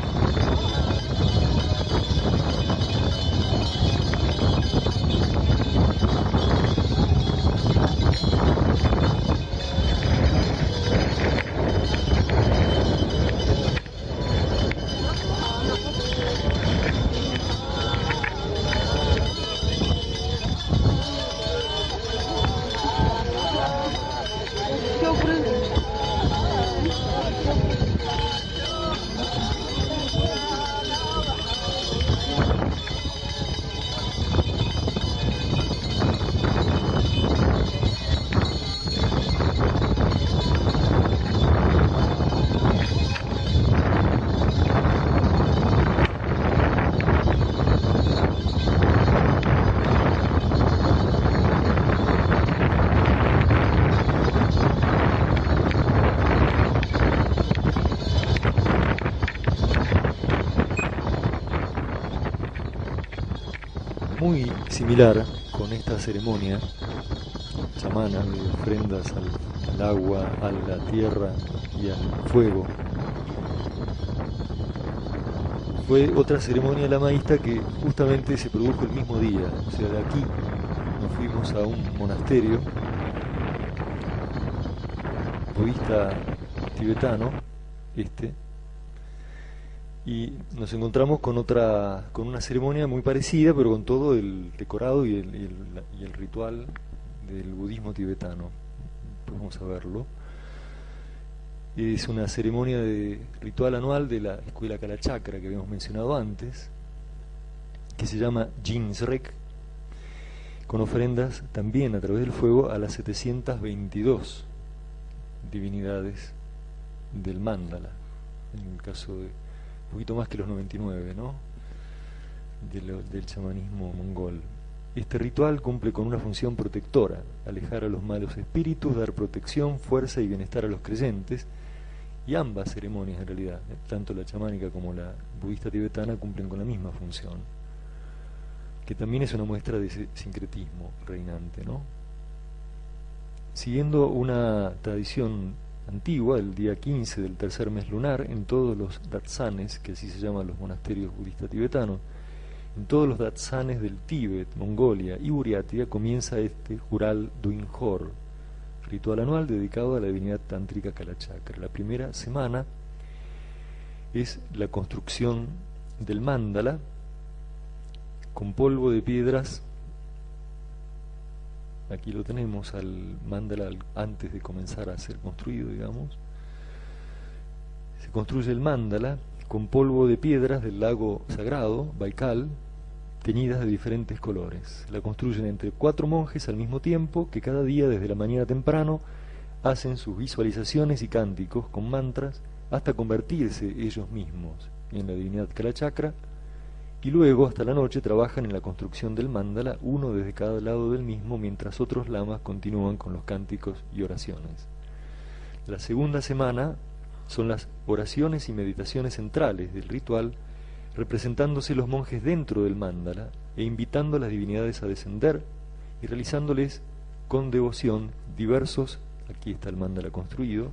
Muy similar con esta ceremonia chamana de ofrendas al agua, a la tierra y al fuego. Fue otra ceremonia lamaísta que justamente se produjo el mismo día. O sea, de aquí nos fuimos a un monasterio budista tibetano, y nos encontramos con una ceremonia muy parecida, pero con todo el decorado y el ritual del budismo tibetano. Pues vamos a verlo. Es una ceremonia de ritual anual de la escuela Kalachakra que habíamos mencionado antes, que se llama Jinsrek, con ofrendas también a través del fuego a las 722 divinidades del mandala, en el caso de un poquito más que los 99, ¿no? Del chamanismo mongol. Este ritual cumple con una función protectora: alejar a los malos espíritus, dar protección, fuerza y bienestar a los creyentes. Y ambas ceremonias, en realidad, tanto la chamánica como la budista tibetana, cumplen con la misma función, que también es una muestra de ese sincretismo reinante, ¿no? Siguiendo una tradición antigua, el día 15 del tercer mes lunar, en todos los datsanes, que así se llaman los monasterios budistas tibetanos, en todos los datsanes del Tíbet, Mongolia y Buriatia, comienza este Jural Duinjor, ritual anual dedicado a la divinidad tántrica Kalachakra. La primera semana es la construcción del mandala con polvo de piedras. Aquí lo tenemos al mandala antes de comenzar a ser construido, digamos. Se construye el mandala con polvo de piedras del lago sagrado, Baikal, teñidas de diferentes colores. La construyen entre 4 monjes al mismo tiempo, que cada día desde la mañana temprano hacen sus visualizaciones y cánticos con mantras hasta convertirse ellos mismos en la divinidad Kalachakra, y luego hasta la noche trabajan en la construcción del mandala, uno desde cada lado del mismo, mientras otros lamas continúan con los cánticos y oraciones. La segunda semana son las oraciones y meditaciones centrales del ritual, representándose los monjes dentro del mandala e invitando a las divinidades a descender y realizándoles con devoción diversos, aquí está el mandala construido,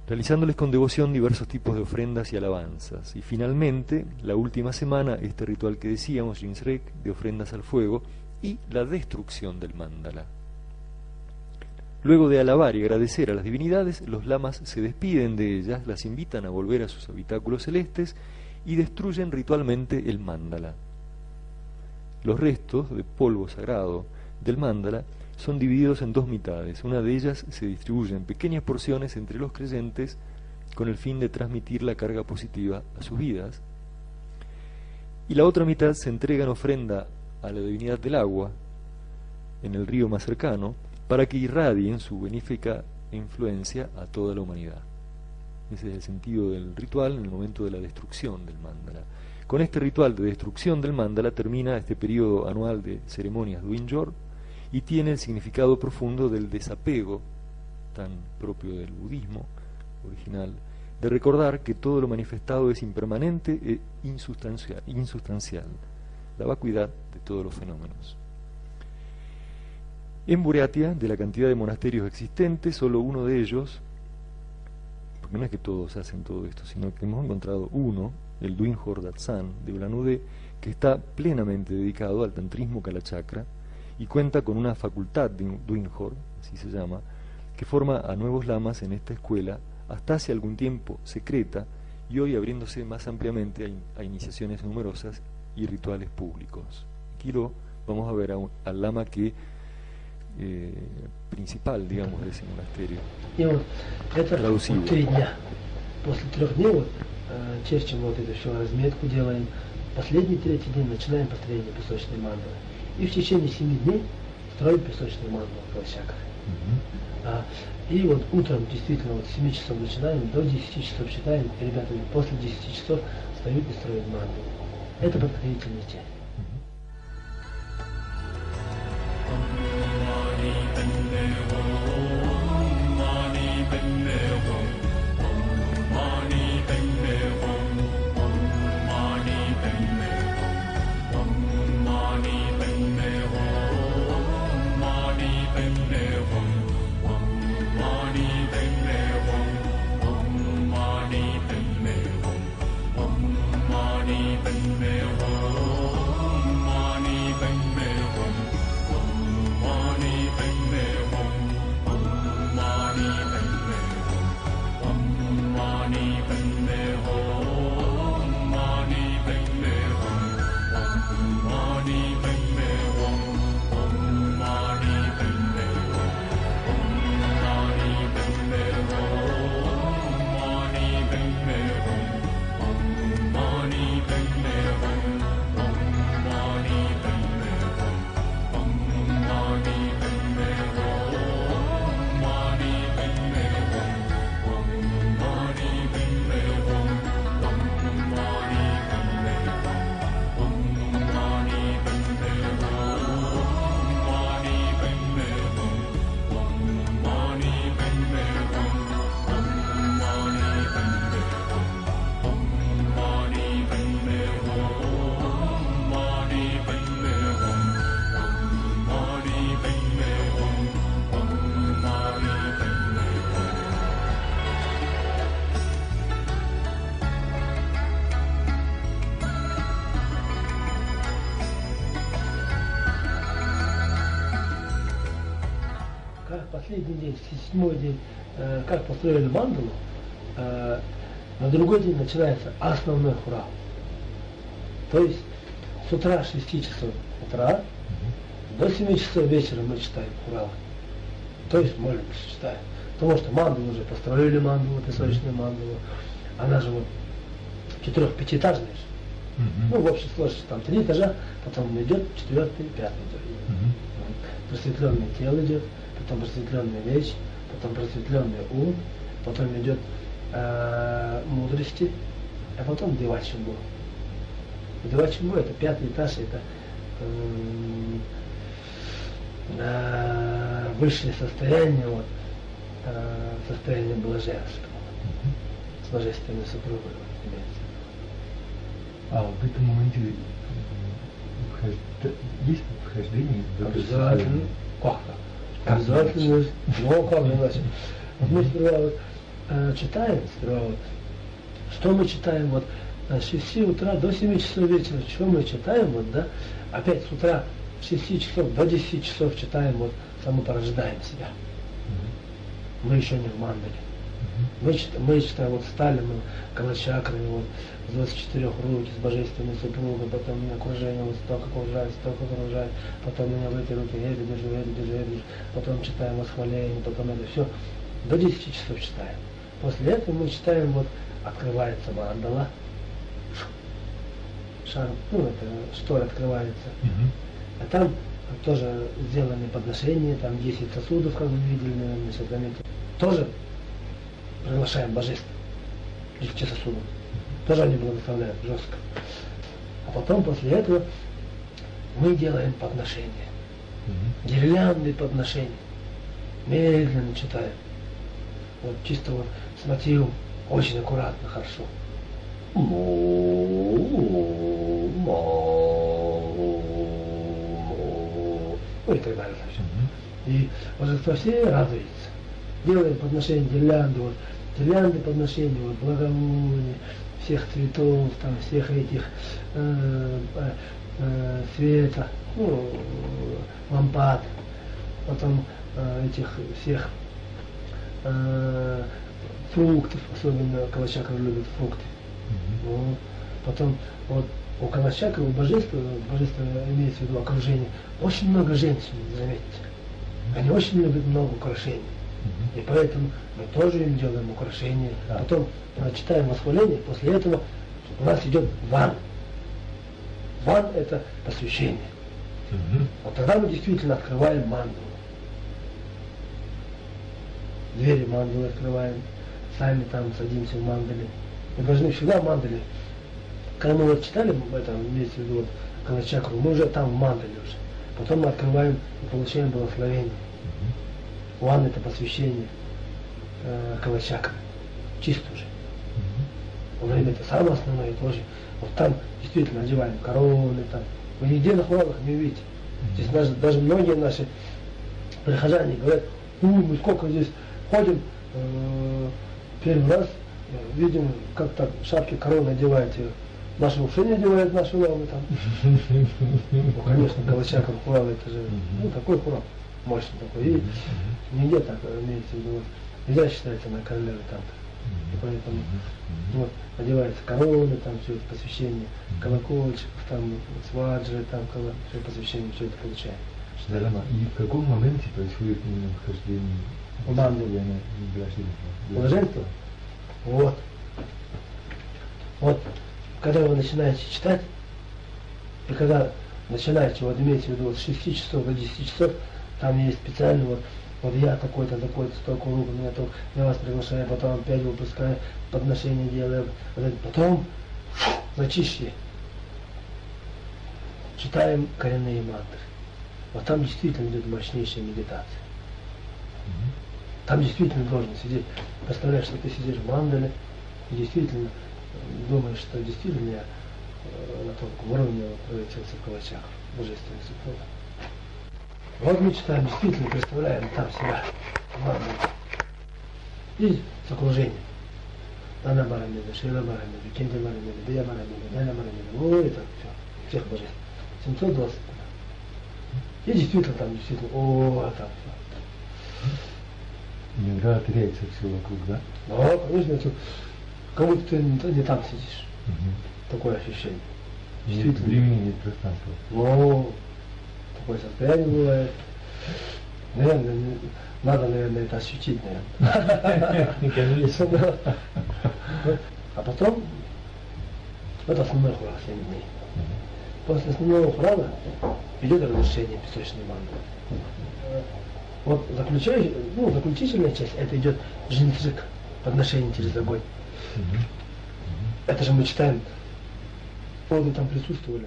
realizándoles con devoción diversos tipos de ofrendas y alabanzas. Y finalmente, la última semana, este ritual que decíamos, Jinsrek, de ofrendas al fuego y la destrucción del mandala. Luego de alabar y agradecer a las divinidades, los lamas se despiden de ellas, las invitan a volver a sus habitáculos celestes y destruyen ritualmente el mandala. Los restos de polvo sagrado del mandala son divididos en 2 mitades. Una de ellas se distribuye en pequeñas porciones entre los creyentes con el fin de transmitir la carga positiva a sus vidas, y la otra mitad se entrega en ofrenda a la divinidad del agua en el río más cercano para que irradien su benéfica influencia a toda la humanidad. Ese es el sentido del ritual en el momento de la destrucción del mandala. Con este ritual de destrucción del mandala termina este periodo anual de ceremonias Duinjor y tiene el significado profundo del desapego, tan propio del budismo original, de recordar que todo lo manifestado es impermanente e insustancial, la vacuidad de todos los fenómenos. En Buriatia, de la cantidad de monasterios existentes, solo uno de ellos, porque no es que todos hacen todo esto, sino que hemos encontrado uno, el Duinjor Datsan de Ulanudé, que está plenamente dedicado al tantrismo Kalachakra y cuenta con una facultad de Duinjor, así se llama, que forma a nuevos lamas en esta escuela, hasta hace algún tiempo secreta, y hoy abriéndose más ampliamente a iniciaciones numerosas y rituales públicos. Aquí vamos a ver al lama que principal, digamos, de ese monasterio. И вот это вот 3 дня. После 3 дней вот черчим вот эту всю разметку делаем. Последний 3-й день начинаем построение песочной мандалы. И в течение 7 дней строим песочную мандалу в Калачакре. И вот утром действительно вот с 7 часов начинаем, до 10 часов читаем, и ребята после 10 часов встают и строят мандалу. Это подготовительный день. Последний день, 7-й день, как построили мандалу, на другой день начинается основной хурал. То есть с утра 6 часов утра до 7 часов вечера мы читаем хурал. То есть молимся, читаем. Потому что мандалу уже построили, мандалу, песочную мандалу. Она же вот 4-5-этажная же. Ну, в общей сложности там 3 этажа, потом идет 4-й, 5-й этаж. Просветленное тело идет, потом просветленная речь, потом просветленный ум, потом идет мудрости, а потом девачимбу. Девачимбу это 5-й этаж, это высшее состояние, вот, состояние блаженства. С божественной супругой имеется. А в этом моменте есть вхождение? Обязательно. Обязательно. Ну, как иначе. Мы сперва вот, читаем, что мы читаем вот с 6 утра до 7 часов вечера, что мы читаем, вот, да, опять с утра с 6 часов до 10 часов читаем, вот, самопорождаем себя. Мы еще не в мандале. Мы читаем, вот стали мы калачакрами, вот, с 24 руки, с божественной супругой, потом меня окружение, вот столько окружает, потом меня в эти руки, эту держу, потом читаем восхваление, потом это все. До 10 часов читаем. После этого мы читаем, вот, открывается мандала, шар, ну, это штора открывается, а там тоже сделаны подношения, там 10 сосудов, как вы видели, наверное, сейчас заметили. Тоже приглашаем божество, 10 сосудов. Тоже они благословляют жестко. А потом после этого мы делаем подношения. Гирляндные подношения. Медленно читаем. Вот чисто вот с мотивом, очень аккуратно, хорошо. Ну и так далее. И божество все радуется. Делаем подношение гирлянды, вот, гирлянды подношения, вот, благовоний, всех цветов, там, всех этих света, ну, лампад, потом этих всех фруктов, особенно Калачакры любят фрукты. Вот. Потом вот у Калачакры, у божества имеется в виду окружение, очень много женщин, заметьте. Они очень любят много украшений. И поэтому мы тоже им делаем украшения. Потом читаем восхваление, после этого у нас идет ван. Ван – это посвящение. Вот тогда мы действительно открываем мандалу. Двери мандалы открываем, сами там садимся в мандале. Мы должны всегда в мандале. Когда мы вот читали это, имеется в виду вот, Калачакру, мы уже там в мандале уже. Потом мы открываем и получаем благословение. Ван – это посвящение Калачакры. Чисто уже. Время это самое основное тоже. Вот там действительно одеваем короны там. Вы нигде на храмах не увидите. Здесь даже многие наши прихожане говорят, мы сколько здесь ходим, первый раз видим, как так шапки короны одеваете. Наши вообще не одевают наши ламы там. Ну, конечно, Калачакр хурал, это же, ну, такой хурал, мощный такой. И нигде так имеется в виду. Вот, нельзя считается на королеве там. И поэтому вот, одеваются короны, там все это посвящение, колокольчиков, там сваджи, там все посвящение, все это получаем. И в каком моменте происходит именно вхождение в мандалу? Блаженство? Вот. Вот, когда вы начинаете читать, и когда начинаете, вот имейте в виду, вот с 6 часов до 10 часов, там есть специально вот я такой-то, такой-то, столько рук, я вас приглашаю, потом опять выпускаю, подношение делаю, потом зачище. Читаем коренные мантры. Вот там действительно идет мощнейшая медитация. Там действительно должен сидеть. Представляешь, что ты сидишь в мандале и действительно думаешь, что действительно я на тонком уровне превратился в Калачакру, божественный супруг. Вот мы читаем, действительно представляем там себя в мандале. И с окружением. Дана Барамида, Шрила Барамида, Кенди Барамида, Бия Барамида, Дана Барамида. Ой, это все. Всех божеств. 720. И действительно там, действительно, там все. Иногда теряется все вокруг, да? Да, конечно, это, как будто ты не там сидишь. Такое ощущение. Нет времени, нет пространства. Ну, такое состояние бывает. Наверное, надо, наверное, это ощутить, наверное. Конечно. А потом, это основной хурал 7 дней. После основного хурала идет разрушение песочной мандалы. Вот заключительная часть, это идет джинджик, подношение через огонь. Это же мы читаем, вы там присутствовали.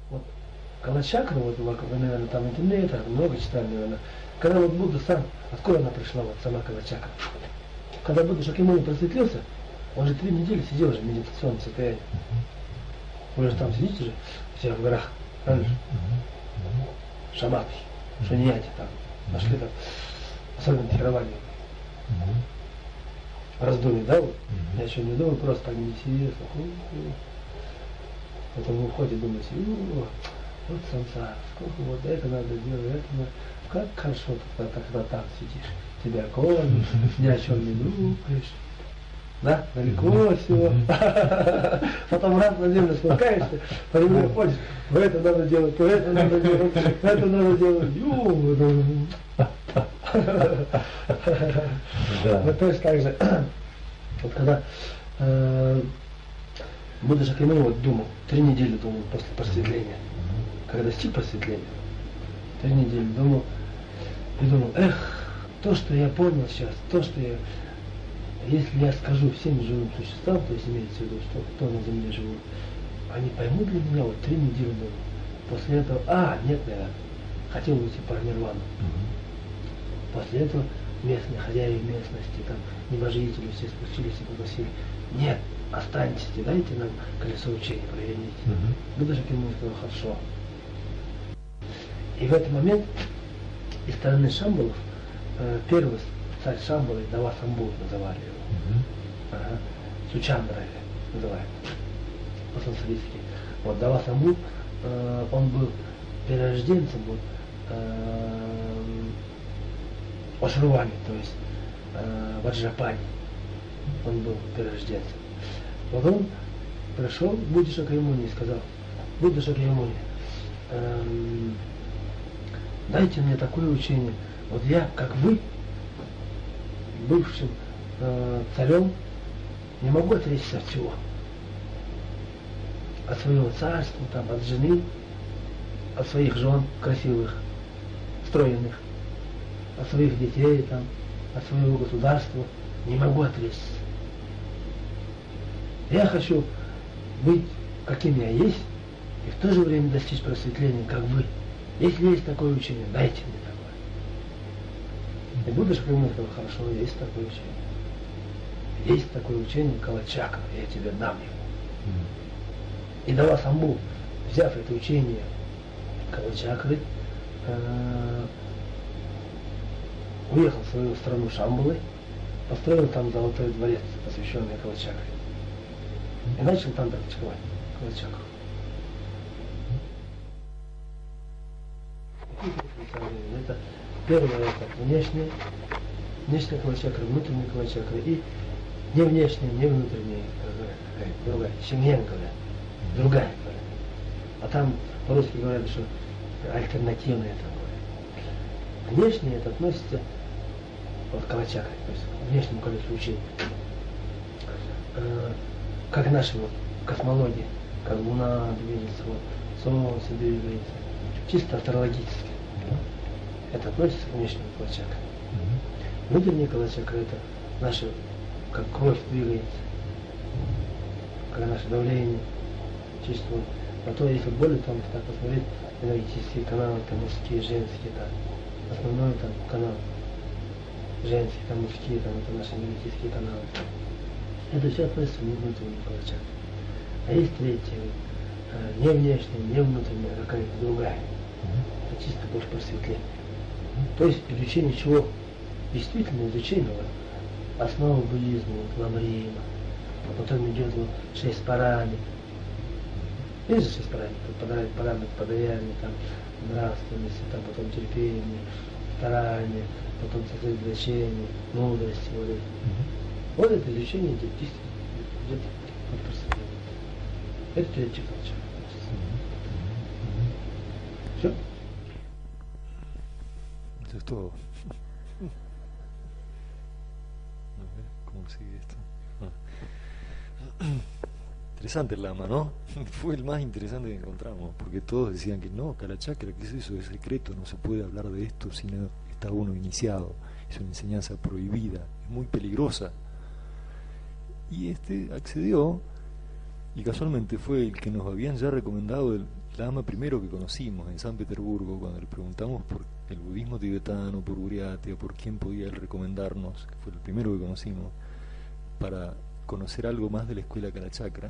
Вот Калачакра, вот вы, наверное, там интернет, много читали, наверное. Когда вот Будда сам, откуда она пришла, вот сама Калачакра? Когда Будда Шакьямуни просветлился, он же 3 недели сидел уже в медитационном состоянии. Вы же там сидите же, все в горах, правильно же? Шаматхи, Шаньяти там, нашли там, особенно Тхирование. Раздумье, да? Вот? Я еще не думаю, просто так медитирую. Потом вы уходите, думаете, вот сансара, сколько вот это надо делать, это надо. Как хорошо, когда там сидишь. Тебя кормят, ни о чем не думаешь. Да? Далеко все. Потом раз на землю спускаешься, по земле ходишь, это надо делать, это надо делать, это надо делать. Вот точно так же, вот когда Будда Шакьямуни вот думал, 3 недели думал после просветления, когда достиг просветления, 3 недели думал, И думал, то, что я понял сейчас, то, что я, если я скажу всем живым существам, то есть имеется в виду, что кто на земле живут, они поймут для меня вот 3 недели было. После этого, нет, я хотел уйти по нирвану. После этого местные хозяева местности, там, небожители все спустились и попросили, нет, останьтесь, дайте нам колесо учения, проверните. Будда Шакьямуни сказал, хорошо. И в этот момент из стороны Шамбалов, первый царь Шамбалы, Дава Самбу называли его, Сучандра называют, по-санскритски. Вот Дава Самбу, он был перерожденцем Ашурвани, то есть Ваджрапани. Он был перерожденцем. Вот он пришел к Будде Шакьямуни и сказал, Будда Шакьямуни, дайте мне такое учение. Вот я, как вы, бывшим царем, не могу отречься от всего. От своего царства, там, от жены, от своих жен красивых, стройных, от своих детей, там, от своего государства. Не могу отречься. Я хочу быть, каким я есть, и в то же время достичь просветления, как вы. Если есть такое учение, дайте мне такое. И Будда Шакьямуни сказал, хорошо, есть такое учение. Есть такое учение Калачакра, я тебе дам его. И Дава Самбу, взяв это учение Калачакры, уехал в свою страну Шамбалы, построил там золотой дворец, посвященный Калачакре. И начал там практиковать Калачакру. Это первое, это внешняя Калачакра, внутренняя Калачакра, и не внешняя, не внутренняя, другая, Шимьян говорят, другая говорят. А там по-русски говорят, что альтернативная такое. Внешнее это относится к Калачакре, то есть к внешнему количеству учений. Как наша вот космология, как Луна движется, вот, Солнце двигается, чисто астрологически. Это относится к внешнему Калачакре. Внутренний Калачакра это наша, как кровь двигается, как наше давление, чувство. А то, если более там так посмотреть, энергетические каналы, там мужские, женские, там, основной там канал, женские, там мужские, там это наши энергетические каналы. Это все относится к внутреннему Калачакре. А есть третья, не внешняя, не внутренняя, а какая-то другая. Это чисто больше просветление. То есть изучение чего? Действительно изучение вот, основы буддизма, вот, ламрима, а потом идет вот 6 параметров. Есть же 6 параметров, параметр подаяния, там, нравственности, там, потом терпение, старание, потом сосредоточение, мудрость, вот это. Вот это изучение идет действительно от просветления. Это третий Калачакра. Все? Eso es todo. A ver, ¿cómo sigue esto? Interesante el lama, ¿no? Fue el más interesante que encontramos, porque todos decían que no, Kalachakra, ¿qué es eso? Es secreto, no se puede hablar de esto si no está uno iniciado. Es una enseñanza prohibida, es muy peligrosa. Y este accedió, y casualmente fue el que nos habían ya recomendado el lama primero que conocimos en San Petersburgo, cuando le preguntamos por el budismo tibetano, por Buriatia, por quién podía él recomendarnos, que fue el primero que conocimos, para conocer algo más de la escuela Kalachakra,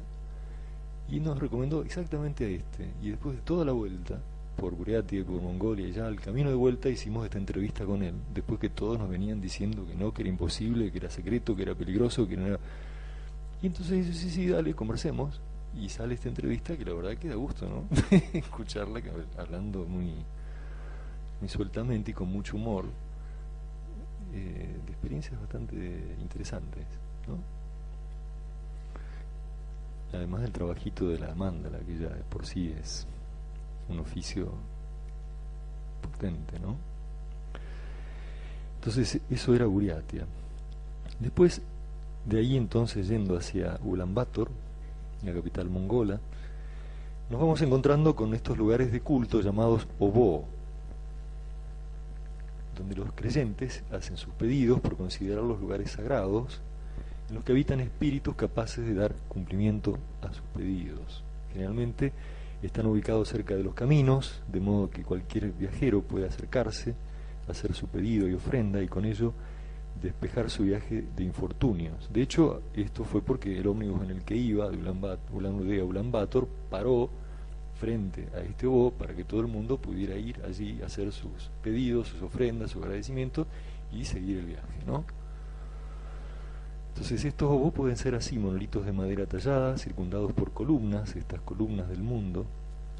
y nos recomendó exactamente a este. Y después de toda la vuelta, por Buriatia, por Mongolia, y ya al camino de vuelta hicimos esta entrevista con él, después que todos nos venían diciendo que no, que era imposible, que era secreto, que era peligroso, que no era... Y entonces dice, sí, dale, conversemos. Y sale esta entrevista que la verdad que da gusto, ¿no? Escucharla hablando muy sueltamente y con mucho humor, de experiencias bastante interesantes, ¿no? Además del trabajito de la mandala, que ya de por sí es un oficio potente, ¿no? Entonces eso era Buriatia. Después de ahí, entonces, yendo hacia Ulaanbaatar, la capital mongola, nos vamos encontrando con estos lugares de culto llamados Obo, donde los creyentes hacen sus pedidos por considerar los lugares sagrados en los que habitan espíritus capaces de dar cumplimiento a sus pedidos. Generalmente están ubicados cerca de los caminos, de modo que cualquier viajero puede acercarse, hacer su pedido y ofrenda y con ello despejar su viaje de infortunios. De hecho, esto fue porque el ómnibus en el que iba, de Ulan-Ude a Ulan Bator, paró frente a este obo para que todo el mundo pudiera ir allí a hacer sus pedidos, sus ofrendas, sus agradecimientos y seguir el viaje, ¿no? Entonces estos obos pueden ser así, monolitos de madera tallada, circundados por columnas, estas columnas del mundo,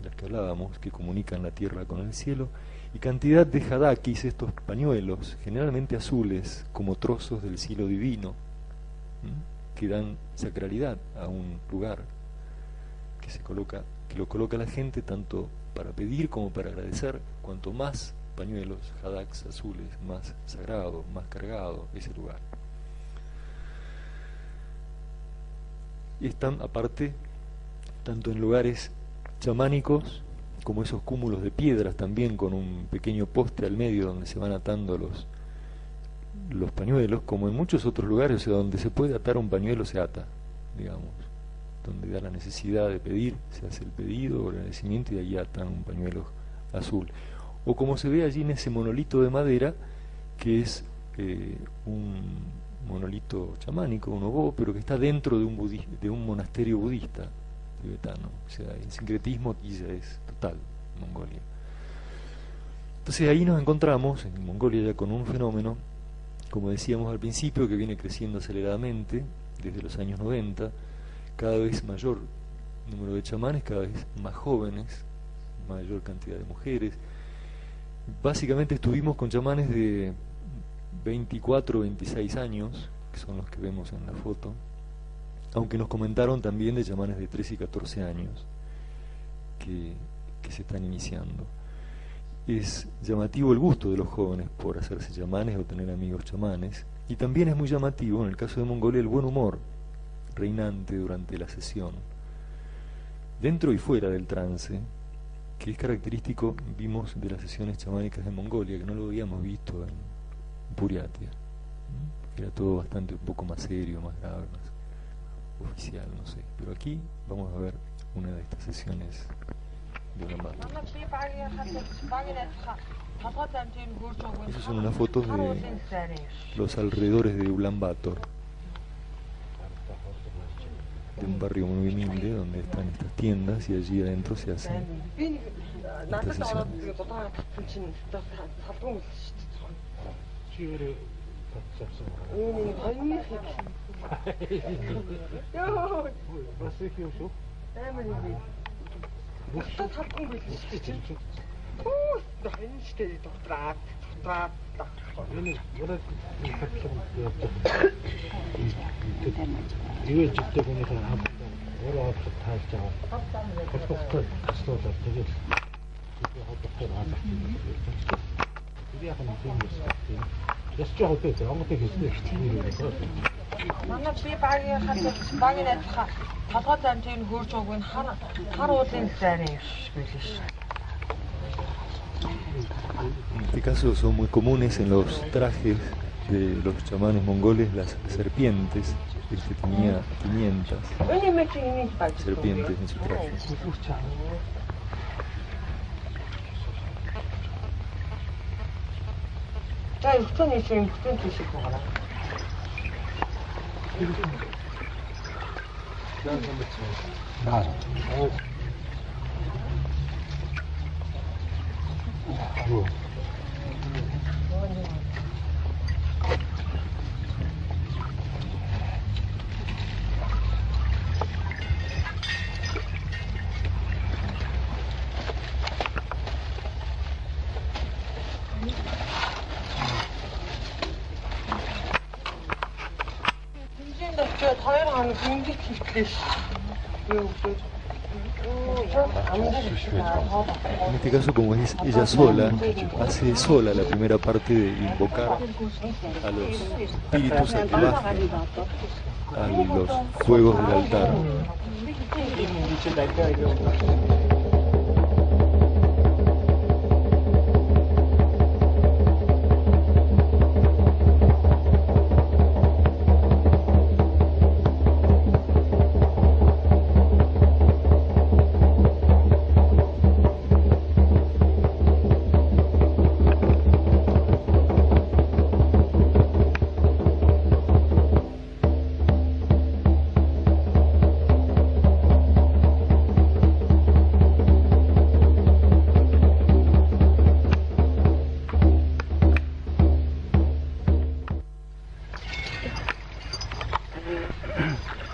las que hablábamos, que comunican la tierra con el cielo, y cantidad de hadakis, estos pañuelos, generalmente azules, como trozos del cielo divino, que dan sacralidad a un lugar, que lo coloca la gente tanto para pedir como para agradecer. Cuanto más pañuelos, hadaks azules, más sagrado, más cargado ese lugar. Y están aparte tanto en lugares chamánicos como esos cúmulos de piedras también con un pequeño poste al medio donde se van atando los pañuelos, como en muchos otros lugares, o sea, donde se puede atar un pañuelo se ata, digamos, donde da la necesidad de pedir, se hace el pedido o el agradecimiento y ahí atan un pañuelo azul. O como se ve allí en ese monolito de madera, que es un monolito chamánico, un obo, pero que está dentro de un monasterio budista tibetano. O sea, el sincretismo aquí ya es total en Mongolia. Entonces ahí nos encontramos en Mongolia ya con un fenómeno, como decíamos al principio, que viene creciendo aceleradamente desde los años 90, cada vez mayor número de chamanes, cada vez más jóvenes, mayor cantidad de mujeres. Básicamente estuvimos con chamanes de 24 o 26 años, que son los que vemos en la foto, aunque nos comentaron también de chamanes de 13 y 14 años que se están iniciando. Es llamativo el gusto de los jóvenes por hacerse chamanes o tener amigos chamanes, y también es muy llamativo, en el caso de Mongolia, el buen humor reinante durante la sesión, dentro y fuera del trance, que es característico, vimos, de las sesiones chamánicas de Mongolia, que no lo habíamos visto en Buriatia. Era todo bastante un poco más serio, más grave, más oficial, no sé. Pero aquí vamos a ver una de estas sesiones de Ulan Bator. Esas son unas fotos de los alrededores de Ulan Bator, de un barrio muy humilde donde están estas tiendas y allí adentro se hacen estas sesiones. En este caso son muy comunes en los trajes de los chamanes mongoles las serpientes. Este tenía 500 serpientes en su traje. En este caso, como es ella sola, hace sola la primera parte de invocar a los espíritus a que bajen a los fuegos del altar.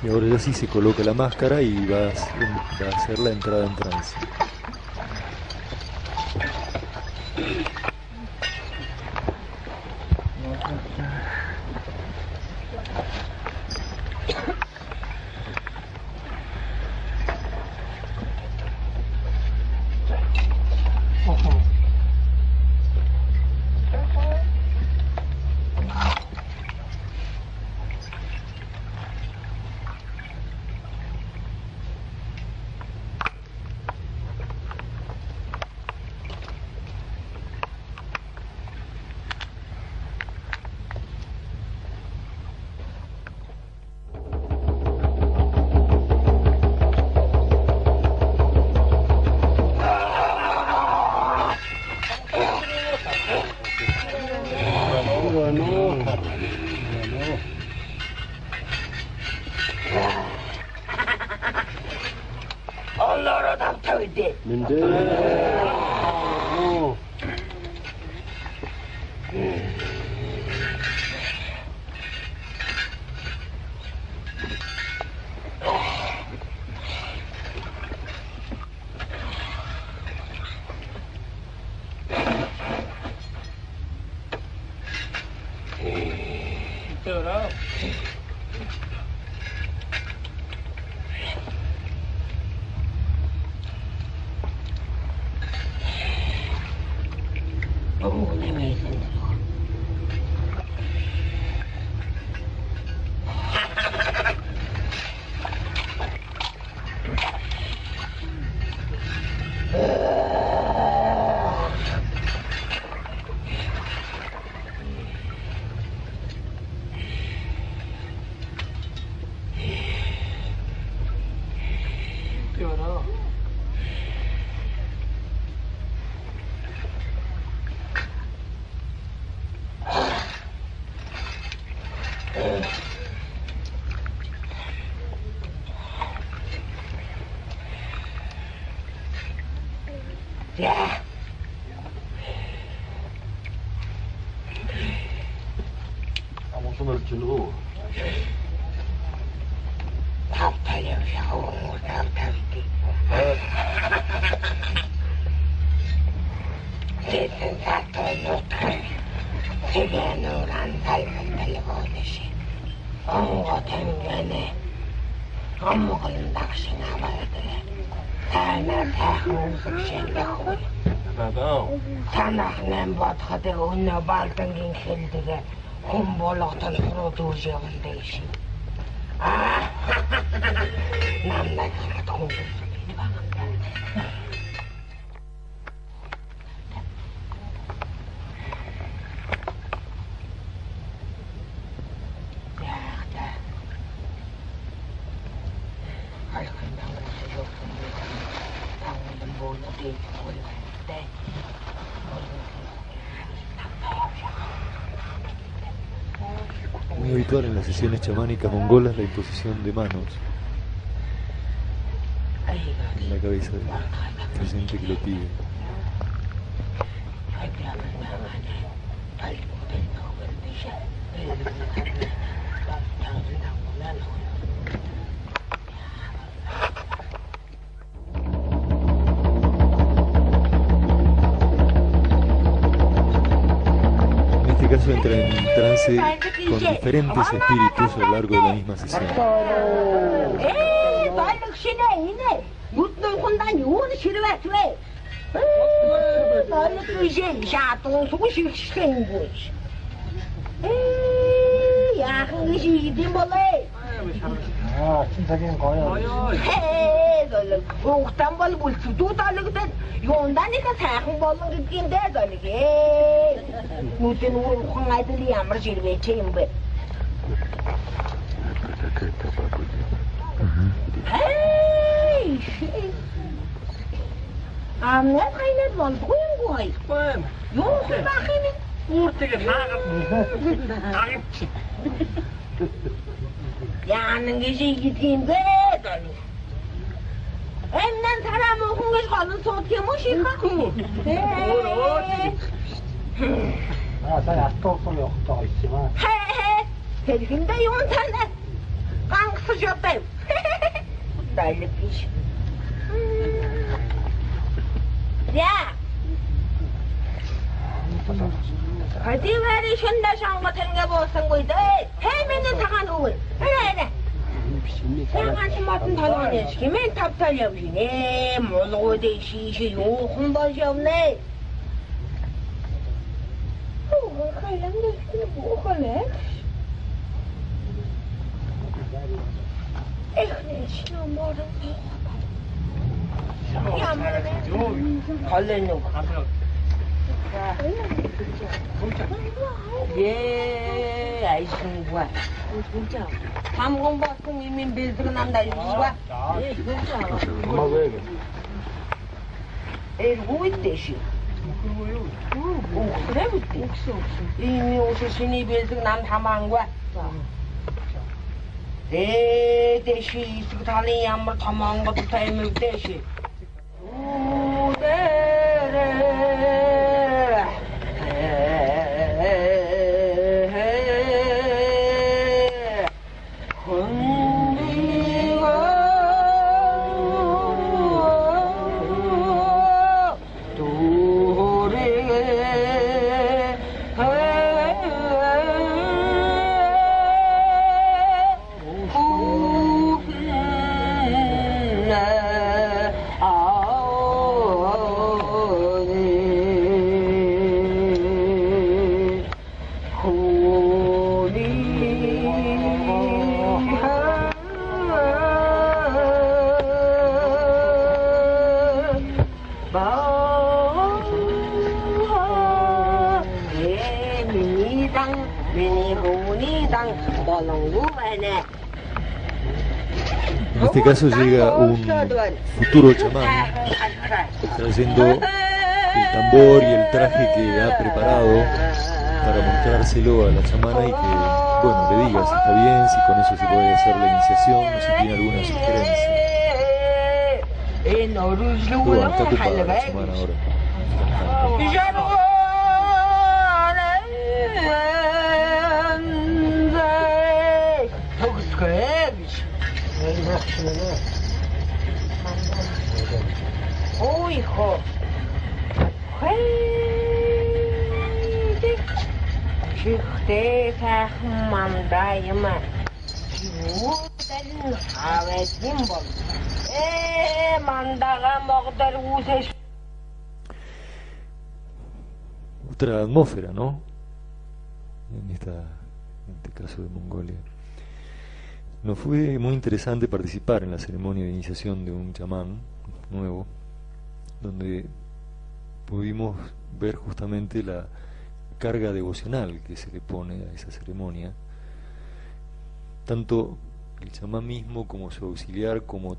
Y ahora ya sí se coloca la máscara y va a hacer la entrada en trance. Санахнан бодоход өнөө балдангийн хэлдгээ хүн болготон хуруу дүүж явалдаг шин. Намнаг хараад хүн Muy habitual en las sesiones chamánicas mongolas la imposición de manos en la cabeza del presente que lo pide. Caso entra en trance con diferentes espíritus a lo largo de la misma sesión. 진짜긴 거요. ухтан бол бүлцдүүд олгодод юунданыхаа сайхан болон гэдгиймдээ золигэ. Нүдэн уурхан айдал ямар жирвэ чи юм бэ? Амнаа хайнад болгүй юм гой. Юу бах юм? Ууртэйг наагаад наагч. Яанан гэж гэдгиймдээ золигэ. Эмнэн 사람 홍길 가는 소티 무시하고. 아, 나 약도 소리 없다고 있지만. 헤헤. 대신데 용산에 Ганхсаж одоо. Дайлэг биш. Яа. 거짓말이 현다상 같은 게 무슨 거이다. 해면은 당한 후을. 그래. 생한테 맡은 단원이 시키면 탑탈이 없이네. 모노대 시시 요금 것이 없네. 뭐 할래? 에휴, 신혼 뭐는 갈래는 예, 아이신구야. 삼공 버튼 이미 밀드가 난다 이거야. 예, 진짜. 엄마 왜 그래? 에, 뭐 있대시? 그래 못돼. 이미 오시시니 밀드가 난 다만 거야. 에, 대시 이스가 달리 양말 다만 것도 다 애밀 대시. En este caso llega un futuro chamán trayendo el tambor y el traje que ha preparado para mostrárselo a la chamana y que, bueno, le diga si está bien, si con eso se puede hacer la iniciación o si tiene alguna sugerencia. Pero bueno, está ocupada la chamana ahora. Ой, хо. Чихтэй сайхан мандаа юм аа. Юу тань аваад юм бол. Мандаага магдал үсэж. Otra atmósfera, ¿no? En este caso de Mongolia. Nos fue muy interesante participar en la ceremonia de iniciación de un chamán nuevo, donde pudimos ver justamente la carga devocional que se le pone a esa ceremonia. Tanto el chamán mismo como su auxiliar, como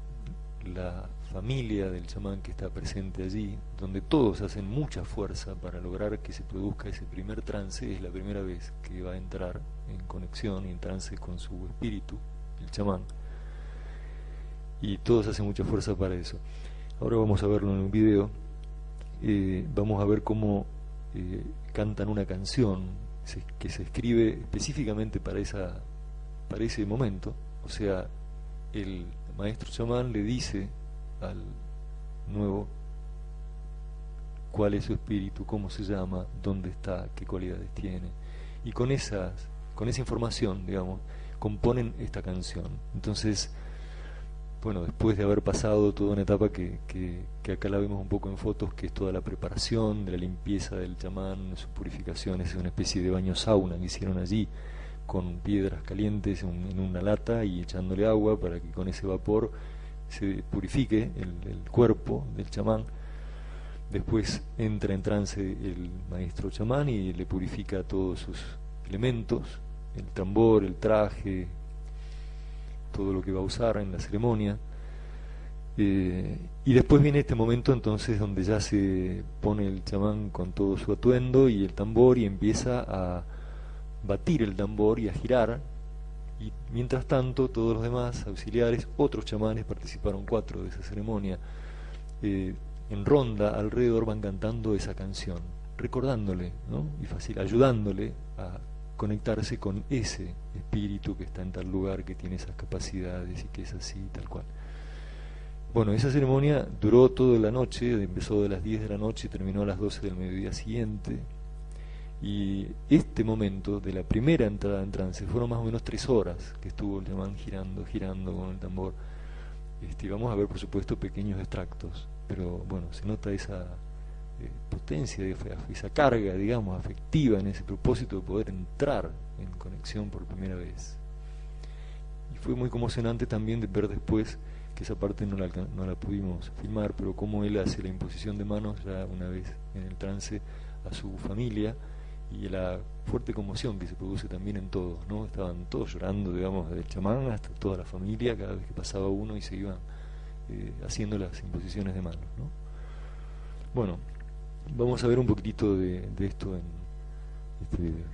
la familia del chamán que está presente allí, donde todos hacen mucha fuerza para lograr que se produzca ese primer trance. Es la primera vez que va a entrar en conexión y en trance con su espíritu, el chamán, y todos hacen mucha fuerza para eso. Ahora vamos a verlo en un video. Vamos a ver cómo cantan una canción que se escribe específicamente para ese momento. O sea, el maestro chamán le dice al nuevo cuál es su espíritu, cómo se llama, dónde está, qué cualidades tiene, y con esa información, digamos, componen esta canción. Entonces, bueno, después de haber pasado toda una etapa que acá la vemos un poco en fotos, que es toda la preparación de la limpieza del chamán, su purificación, es una especie de baño sauna que hicieron allí, con piedras calientes en una lata y echándole agua para que con ese vapor se purifique el cuerpo del chamán. Después entra en trance el maestro chamán y le purifica todos sus elementos, el tambor, el traje, todo lo que va a usar en la ceremonia. Y después viene este momento entonces donde ya se pone el chamán con todo su atuendo y el tambor y empieza a batir el tambor y a girar, y mientras tanto todos los demás auxiliares, otros chamanes, participaron 4 de esa ceremonia, en ronda alrededor van cantando esa canción, recordándole, ¿no? Y ayudándole a conectarse con ese espíritu que está en tal lugar, que tiene esas capacidades y que es así, tal cual. Bueno, esa ceremonia duró toda la noche, empezó de las 10 de la noche y terminó a las 12 del mediodía siguiente. Y este momento de la primera entrada en trance fueron más o menos 3 horas que estuvo el chamán girando con el tambor. Vamos a ver, por supuesto, pequeños extractos, pero bueno, se nota esa potencia, esa carga, digamos, afectiva en ese propósito de poder entrar en conexión por primera vez. Y fue muy conmocionante también de ver después, que esa parte no la pudimos filmar, pero cómo él hace la imposición de manos ya una vez en el trance a su familia, y la fuerte conmoción que se produce también en todos, ¿no? Estaban todos llorando, digamos, del chamán hasta toda la familia, cada vez que pasaba uno y se iban haciendo las imposiciones de manos, ¿no? Bueno, vamos a ver un poquitito de esto en este video.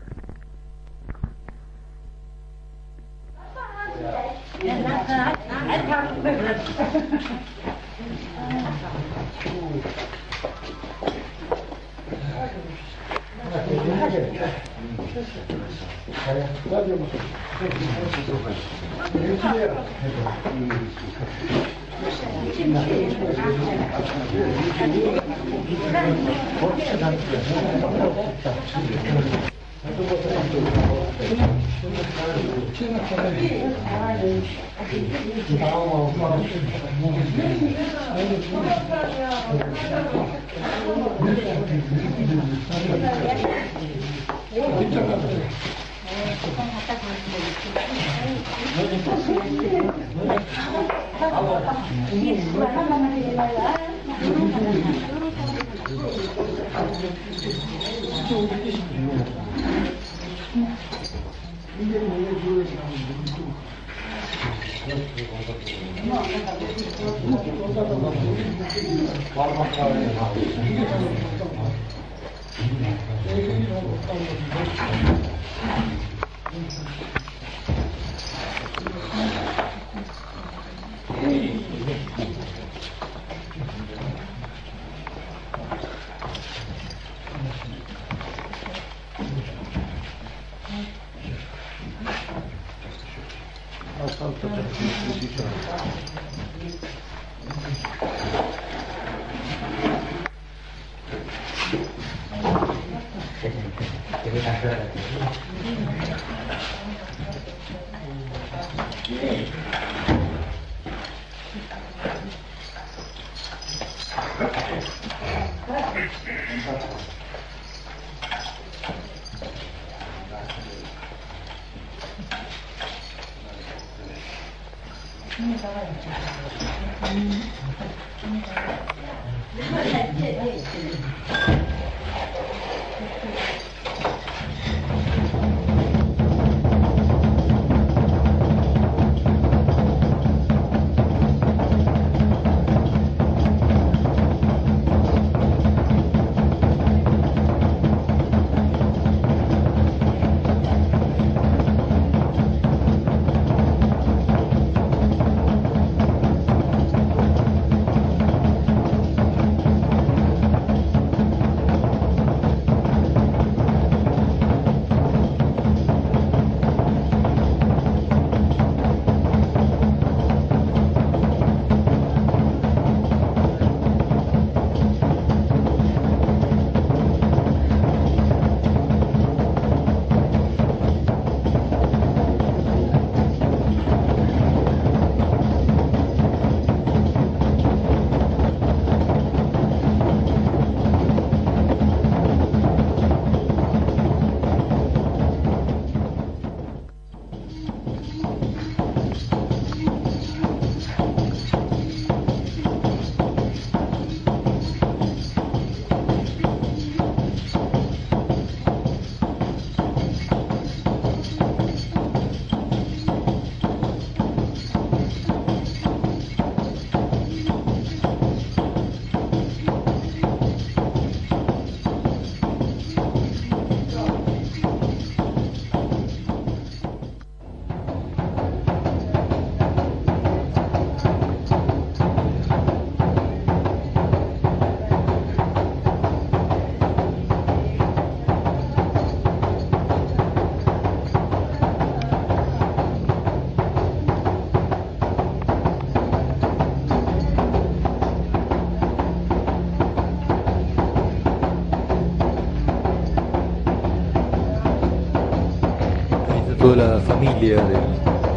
familia del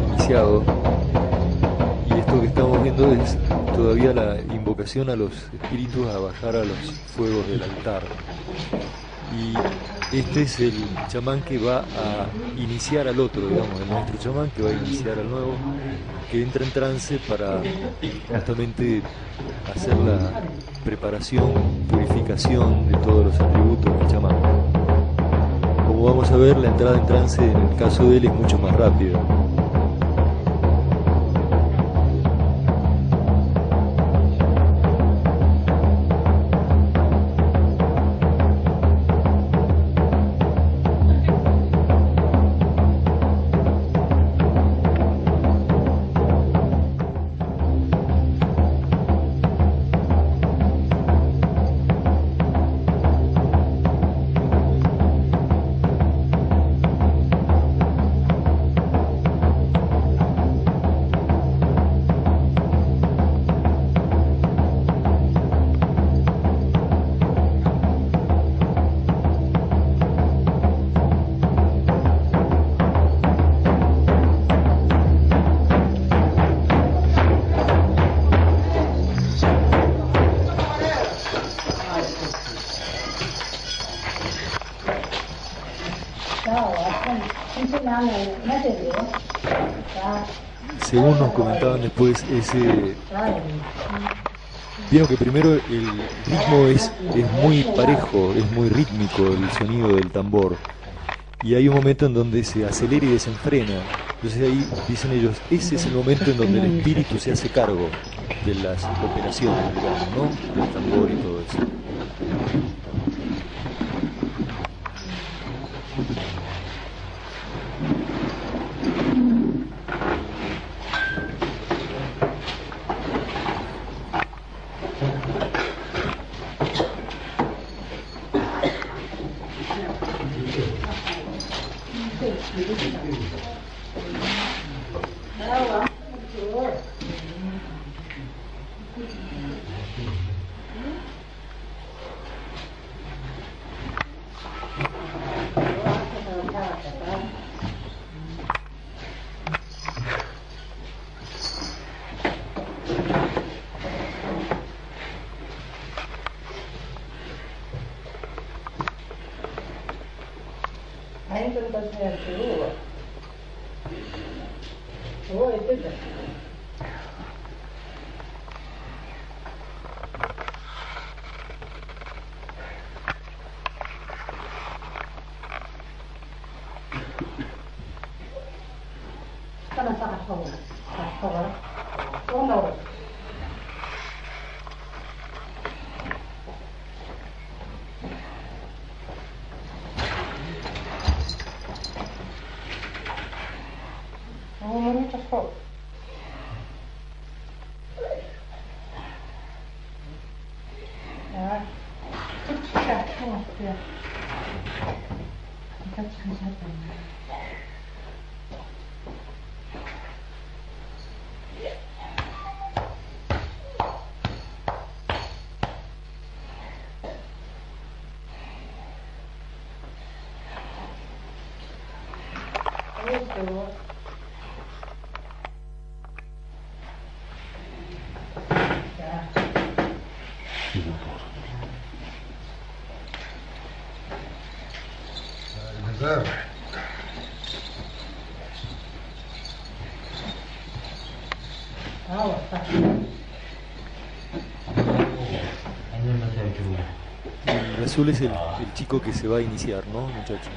iniciado. Y esto que estamos viendo es todavía la invocación a los espíritus a bajar a los fuegos del altar. Y este es el chamán que va a iniciar al otro, digamos, el maestro chamán que va a iniciar al nuevo, que entra en trance para justamente hacer la preparación, purificación de todos los atributos del chamán. Como vamos a ver, la entrada en trance en el caso de él es mucho más rápida. Según nos comentaban después, vieron que primero el ritmo es muy parejo, es muy rítmico el sonido del tambor, y hay un momento en donde se acelera y desenfrena. Entonces ahí dicen ellos, ese es el momento en donde el espíritu se hace cargo de las operaciones, digamos, ¿no? Del tambor y todo eso. El azul es el chico que se va a iniciar, ¿no, muchacho?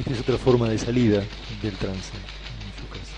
Esta es otra forma de salida del trance, en su caso.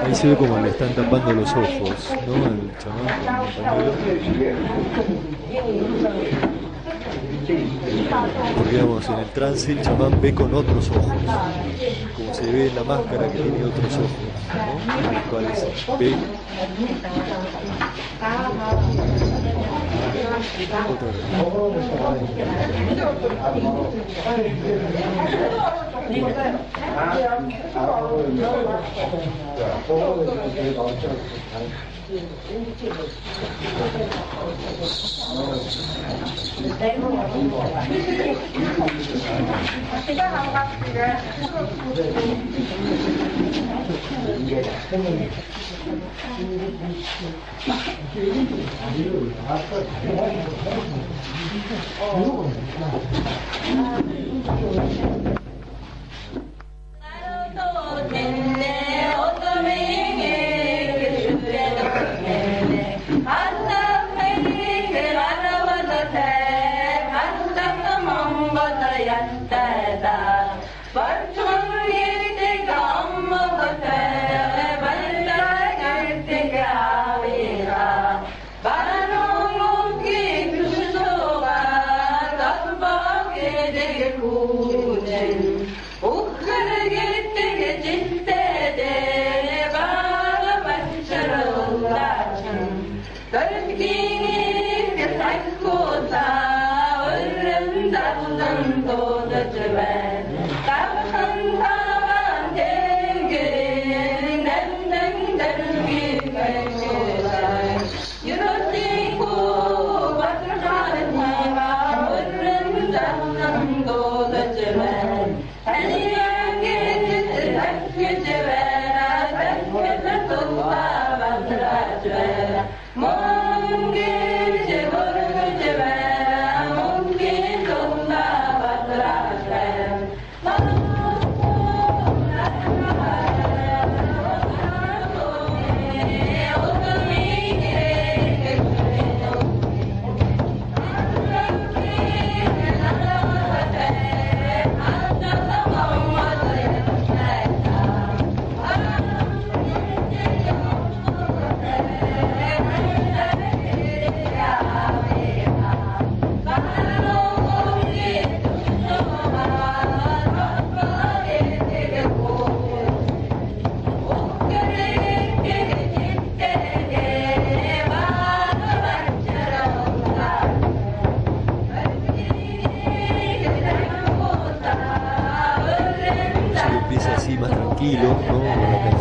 Ahí se ve como le están tapando los ojos, ¿no? El chamán con el porque digamos, en el trance el chamán ve con otros ojos, como se ve en la máscara que tiene otros ojos, ¿no? Los cuales ve 안나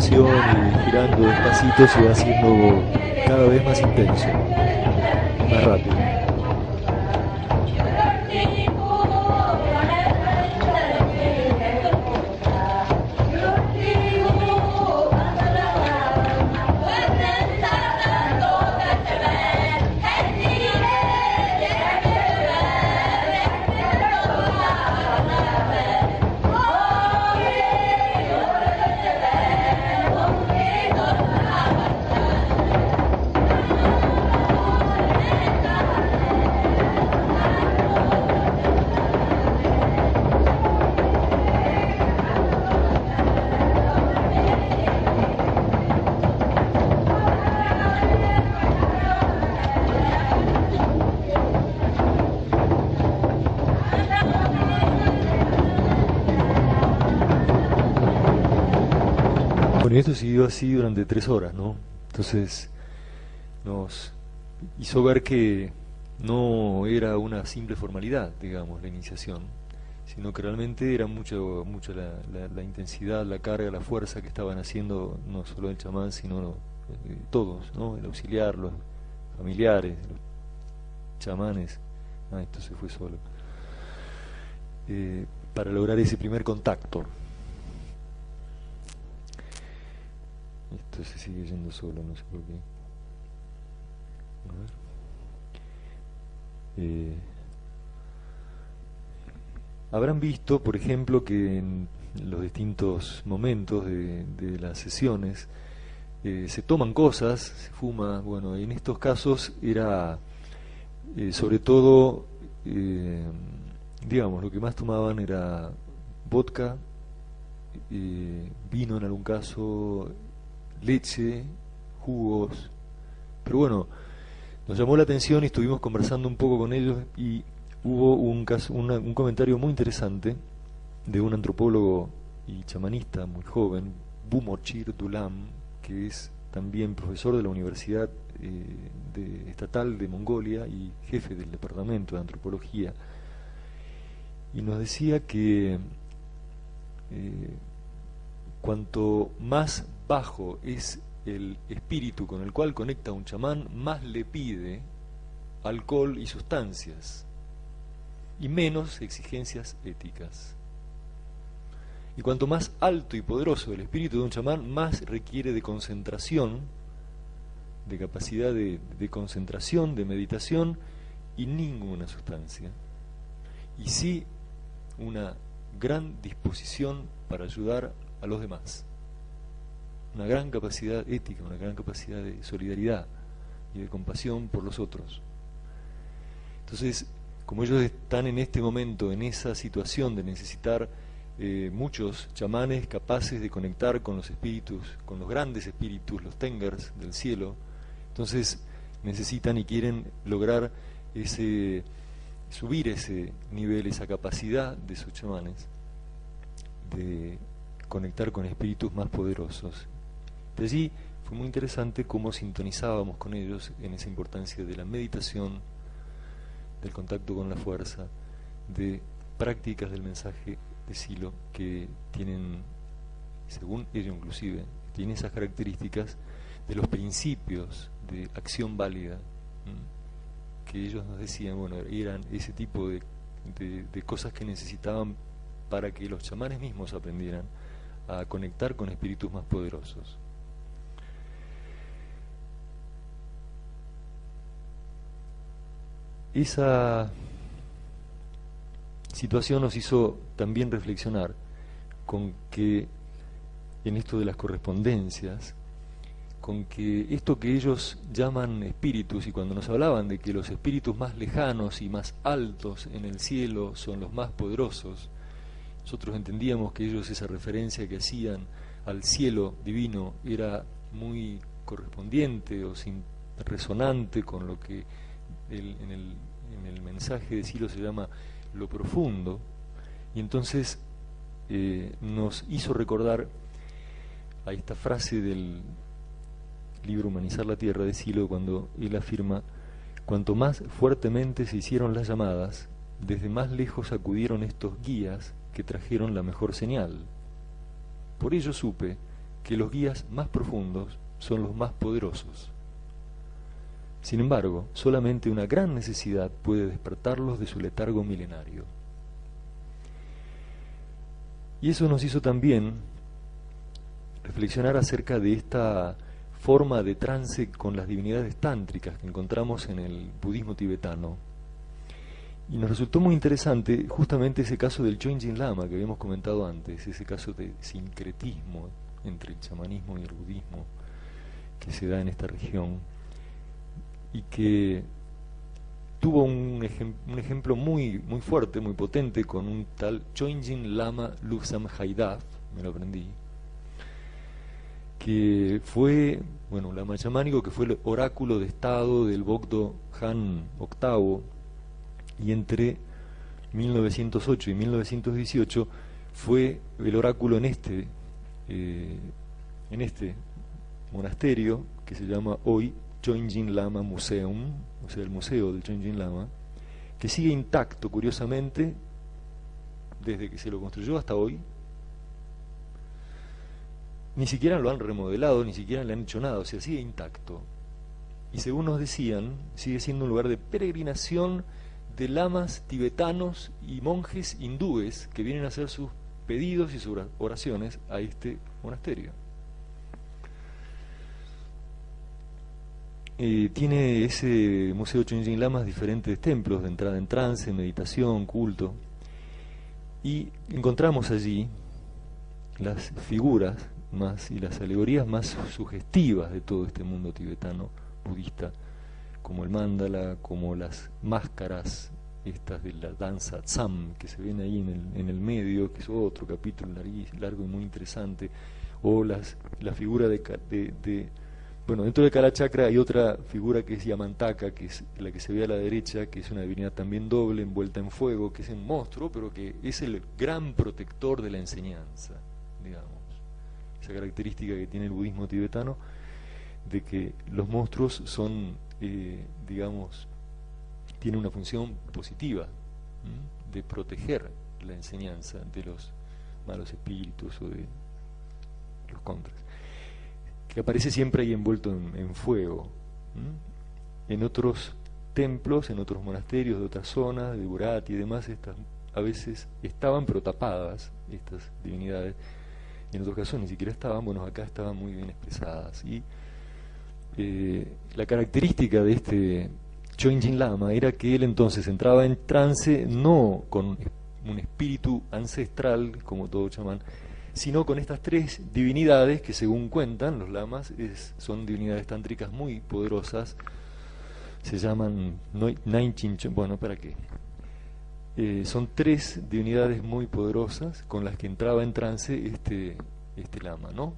Y girando despacito se va haciendo cada vez más intenso, más rápido. Bueno, esto siguió así durante 3 horas, ¿no? Entonces nos hizo ver que no era una simple formalidad, digamos, la iniciación, sino que realmente era mucho la intensidad, la carga, la fuerza que estaban haciendo no solo el chamán, sino todos, ¿no? El auxiliar, los familiares, los chamanes. Esto se fue solo. Para lograr ese primer contacto. Esto se sigue yendo solo, no sé por qué. A ver. Habrán visto, por ejemplo, que en los distintos momentos de las sesiones se toman cosas, se fuma. Bueno, en estos casos era sobre todo, digamos, lo que más tomaban era vodka, vino en algún caso, leche, jugos. Pero bueno, nos llamó la atención y estuvimos conversando un poco con ellos y hubo un comentario muy interesante de un antropólogo y chamanista muy joven, Bumochir Dulam, que es también profesor de la Universidad Estatal de Mongolia y jefe del departamento de antropología, y nos decía que cuanto más bajo es el espíritu con el cual conecta un chamán, más le pide alcohol y sustancias y menos exigencias éticas. Y cuanto más alto y poderoso el espíritu de un chamán, más requiere de concentración, de capacidad de concentración, de meditación, y ninguna sustancia. Y sí una gran disposición para ayudar a los demás. Una gran capacidad ética, una gran capacidad de solidaridad y de compasión por los otros. Entonces, como ellos están en este momento, en esa situación de necesitar muchos chamanes capaces de conectar con los espíritus, con los grandes espíritus, los tengers del cielo, entonces necesitan y quieren lograr subir ese nivel, esa capacidad de sus chamanes de conectar con espíritus más poderosos. De allí fue muy interesante cómo sintonizábamos con ellos en esa importancia de la meditación, del contacto con la fuerza, de prácticas del mensaje de Silo que tienen, según ellos inclusive, tienen esas características de los principios de acción válida, que ellos nos decían, bueno, eran ese tipo de cosas que necesitaban para que los chamanes mismos aprendieran a conectar con espíritus más poderosos. Esa situación nos hizo también reflexionar con que en esto de las correspondencias, con que esto que ellos llaman espíritus, y cuando nos hablaban de que los espíritus más lejanos y más altos en el cielo son los más poderosos, nosotros entendíamos que ellos esa referencia que hacían al cielo divino era muy correspondiente o resonante con lo que en el mensaje de Silo se llama lo profundo, y entonces nos hizo recordar a esta frase del libro Humanizar la Tierra de Silo, cuando él afirma: cuanto más fuertemente se hicieron las llamadas, desde más lejos acudieron estos guías que trajeron la mejor señal. Por ello supe que los guías más profundos son los más poderosos. Sin embargo, solamente una gran necesidad puede despertarlos de su letargo milenario. Y eso nos hizo también reflexionar acerca de esta forma de trance con las divinidades tántricas que encontramos en el budismo tibetano. Y nos resultó muy interesante justamente ese caso del Chögyam Lama que habíamos comentado antes, ese caso de sincretismo entre el chamanismo y el budismo que se da en esta región, y que tuvo un ejemplo muy fuerte, muy potente, con un tal Chögyam Lama Lobsang Haidaf, me lo aprendí, que fue, bueno, lama chamánico, que fue el oráculo de estado del Bogdo Han VIII, y entre 1908 y 1918 fue el oráculo en este monasterio que se llama hoy Chögyam Lama Museum, o sea, el museo del Chögyam Lama, que sigue intacto, curiosamente, desde que se lo construyó hasta hoy. Ni siquiera lo han remodelado, ni siquiera le han hecho nada, o sea, sigue intacto. Y según nos decían, sigue siendo un lugar de peregrinación de lamas tibetanos y monjes hindúes que vienen a hacer sus pedidos y sus oraciones a este monasterio. Tiene ese museo Chögyam Lama diferentes templos de entrada en trance, meditación, culto, y encontramos allí las figuras más y las alegorías más sugestivas de todo este mundo tibetano budista, como el mandala, como las máscaras estas de la danza Tsam que se ven ahí en el medio, que es otro capítulo largo y muy interesante, o la figura bueno, dentro de Kala Chakra hay otra figura que es Yamantaka, que es la que se ve a la derecha, que es una divinidad también doble, envuelta en fuego, que es un monstruo, pero que es el gran protector de la enseñanza, digamos. Esa característica que tiene el budismo tibetano, de que los monstruos son, digamos, tienen una función positiva, de proteger la enseñanza de los malos espíritus o de los contras, que aparece siempre ahí envuelto en fuego. En otros templos, en otros monasterios de otras zonas, de Burati y demás, estas a veces estaban pero tapadas, estas divinidades, y en otros casos ni siquiera estaban. Bueno, acá estaban muy bien expresadas. Y la característica de este Chögyam Lama era que él entonces entraba en trance no con un espíritu ancestral como todo chamán, sino con estas tres divinidades que, según cuentan los lamas, son divinidades tántricas muy poderosas. Se llaman Naichin, bueno, ¿para qué? Son tres divinidades muy poderosas con las que entraba en trance este lama, ¿no?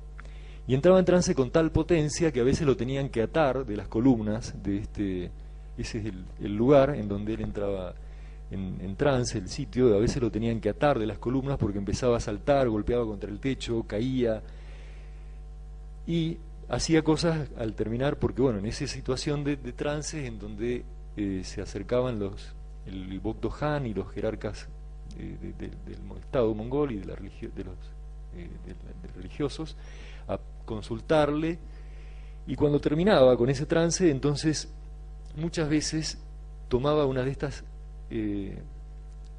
y entraba en trance con tal potencia que a veces lo tenían que atar de las columnas de ese es el lugar en donde él entraba en trance, el sitio, a veces lo tenían que atar de las columnas porque empezaba a saltar, golpeaba contra el techo, caía, y hacía cosas al terminar, porque bueno, en esa situación de trance en donde se acercaban el Bogdo Khan y los jerarcas del Estado mongol y de los religiosos a consultarle, y cuando terminaba con ese trance, entonces muchas veces tomaba una de estas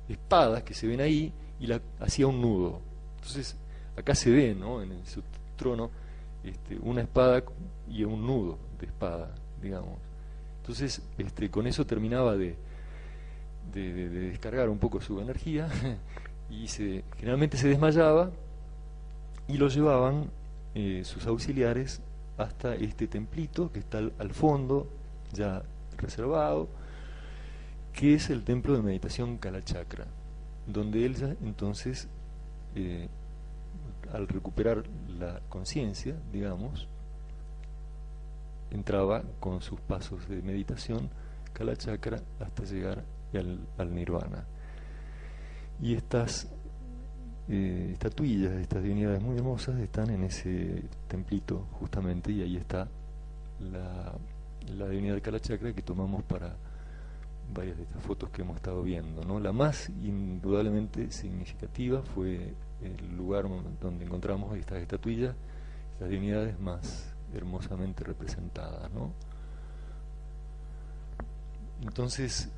espadas que se ven ahí y hacía un nudo. Entonces acá se ve, ¿no?, en su trono una espada y un nudo de espada, digamos. Entonces con eso terminaba de descargar un poco su energía y generalmente se desmayaba y lo llevaban sus auxiliares hasta este templito que está al fondo, ya reservado, que es el templo de meditación Kalachakra, donde él ya entonces al recuperar la conciencia, digamos, entraba con sus pasos de meditación Kalachakra hasta llegar al Nirvana. Y estas estatuillas, estas divinidades muy hermosas, están en ese templito justamente, y ahí está la divinidad de Kalachakra que tomamos para varias de estas fotos que hemos estado viendo, ¿no? La más indudablemente significativa fue el lugar donde encontramos estas estatuillas, estas divinidades más hermosamente representadas, ¿no? Entonces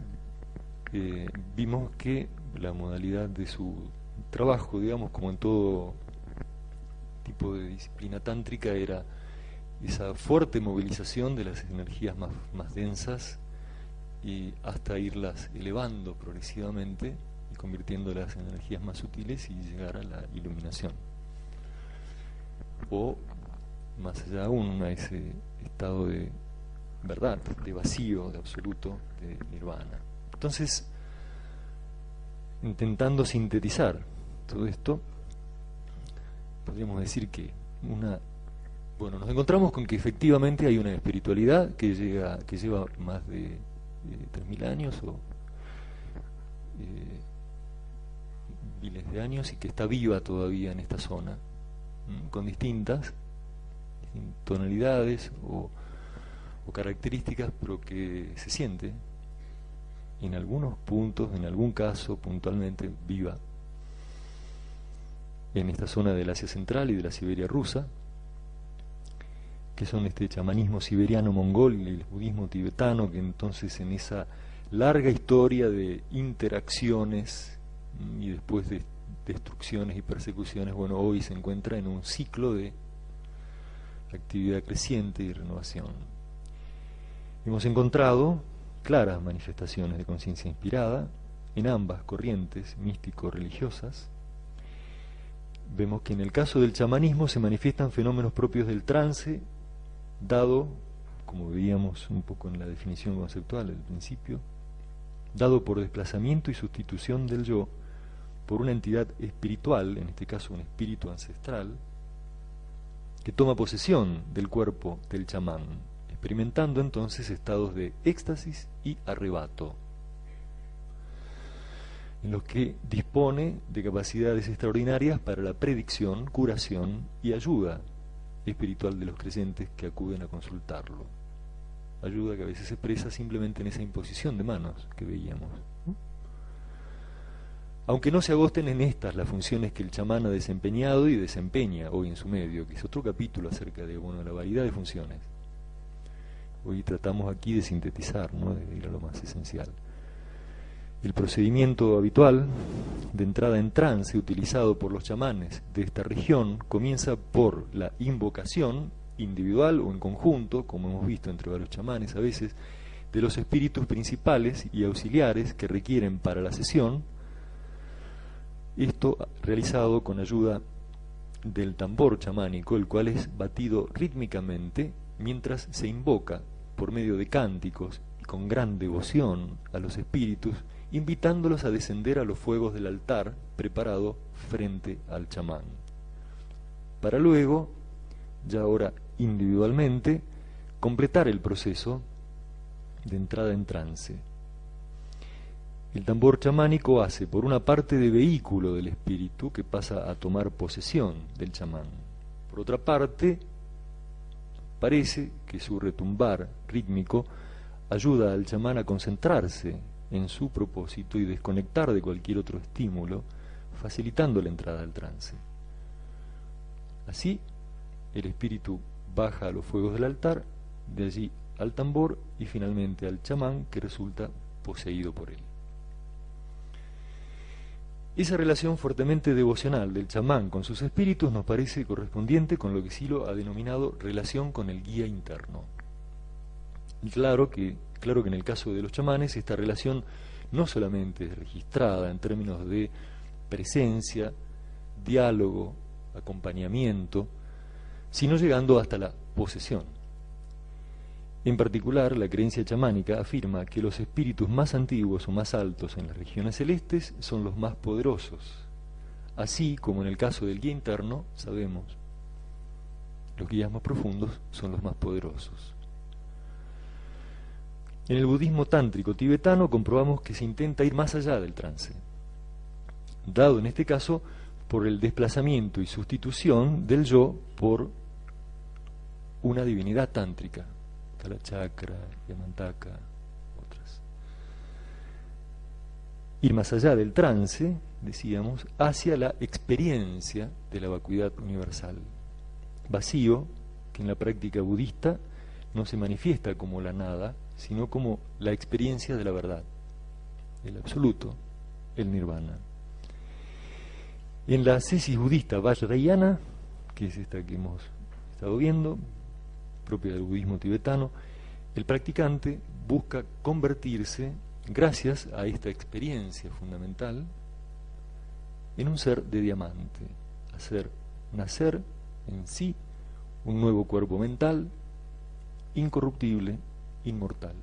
vimos que la modalidad de su trabajo, digamos, como en todo tipo de disciplina tántrica, era esa fuerte movilización de las energías más densas y hasta irlas elevando progresivamente y convirtiéndolas en energías más sutiles y llegar a la iluminación, o más allá aún a ese estado de verdad, de vacío, de absoluto, de nirvana. Entonces, intentando sintetizar todo esto, podríamos decir que nos encontramos con que efectivamente hay una espiritualidad que lleva más de 3.000 años o miles de años, y que está viva todavía en esta zona, con distintas tonalidades o características, pero que se siente en algunos puntos, en algún caso puntualmente viva en esta zona del Asia Central y de la Siberia rusa, que son este chamanismo siberiano mongol y el budismo tibetano, que entonces en esa larga historia de interacciones y después de destrucciones y persecuciones, bueno, hoy se encuentra en un ciclo de actividad creciente y renovación. Hemos encontrado claras manifestaciones de conciencia inspirada en ambas corrientes místico-religiosas. Vemos que en el caso del chamanismo se manifiestan fenómenos propios del trance, dado, como veíamos un poco en la definición conceptual al principio, dado por desplazamiento y sustitución del yo por una entidad espiritual, en este caso un espíritu ancestral, que toma posesión del cuerpo del chamán, experimentando entonces estados de éxtasis y arrebato, en los que dispone de capacidades extraordinarias para la predicción, curación y ayuda espiritual de los creyentes que acuden a consultarlo. Ayuda que a veces se expresa simplemente en esa imposición de manos que veíamos, ¿no? Aunque no se agosten en estas las funciones que el chamán ha desempeñado y desempeña hoy en su medio, que es otro capítulo acerca de la variedad de funciones. Hoy tratamos aquí de sintetizar, ¿no?, de ir a lo más esencial. El procedimiento habitual de entrada en trance utilizado por los chamanes de esta región comienza por la invocación individual o en conjunto, como hemos visto entre varios chamanes a veces, de los espíritus principales y auxiliares que requieren para la sesión, esto realizado con ayuda del tambor chamánico, el cual es batido rítmicamente mientras se invoca por medio de cánticos y con gran devoción a los espíritus, invitándolos a descender a los fuegos del altar preparado frente al chamán, para luego ya ahora individualmente, completar el proceso de entrada en trance. El tambor chamánico hace, por una parte, de vehículo del espíritu que pasa a tomar posesión del chamán. Por otra parte, parece que su retumbar rítmico ayuda al chamán a concentrarse en su propósito y desconectar de cualquier otro estímulo, facilitando la entrada al trance. Así, el espíritu baja a los fuegos del altar, de allí al tambor y finalmente al chamán, que resulta poseído por él. Esa relación fuertemente devocional del chamán con sus espíritus nos parece correspondiente con lo que Silo ha denominado relación con el guía interno. Y claro que en el caso de los chamanes esta relación no solamente es registrada en términos de presencia, diálogo, acompañamiento, sino llegando hasta la posesión. En particular, la creencia chamánica afirma que los espíritus más antiguos o más altos en las regiones celestes son los más poderosos. Así como en el caso del guía interno, sabemos, los guías más profundos son los más poderosos. En el budismo tántrico tibetano comprobamos que se intenta ir más allá del trance, dado en este caso por el desplazamiento y sustitución del yo por una divinidad tántrica, Kalachakra, Yamantaka, otras. Ir más allá del trance, decíamos, hacia la experiencia de la vacuidad universal. Vacío que en la práctica budista no se manifiesta como la nada, sino como la experiencia de la verdad, el absoluto, el nirvana. En la ascesis budista Vajrayana, que es esta que hemos estado viendo, propia del budismo tibetano, el practicante busca convertirse, gracias a esta experiencia fundamental, en un ser de diamante, hacer nacer en sí un nuevo cuerpo mental, incorruptible, inmortal.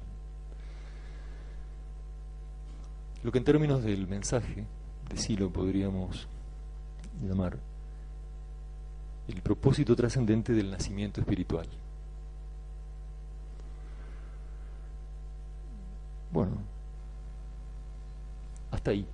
Lo que en términos del mensaje de Silo podríamos llamar el propósito trascendente del nacimiento espiritual. Bueno, hasta ahí.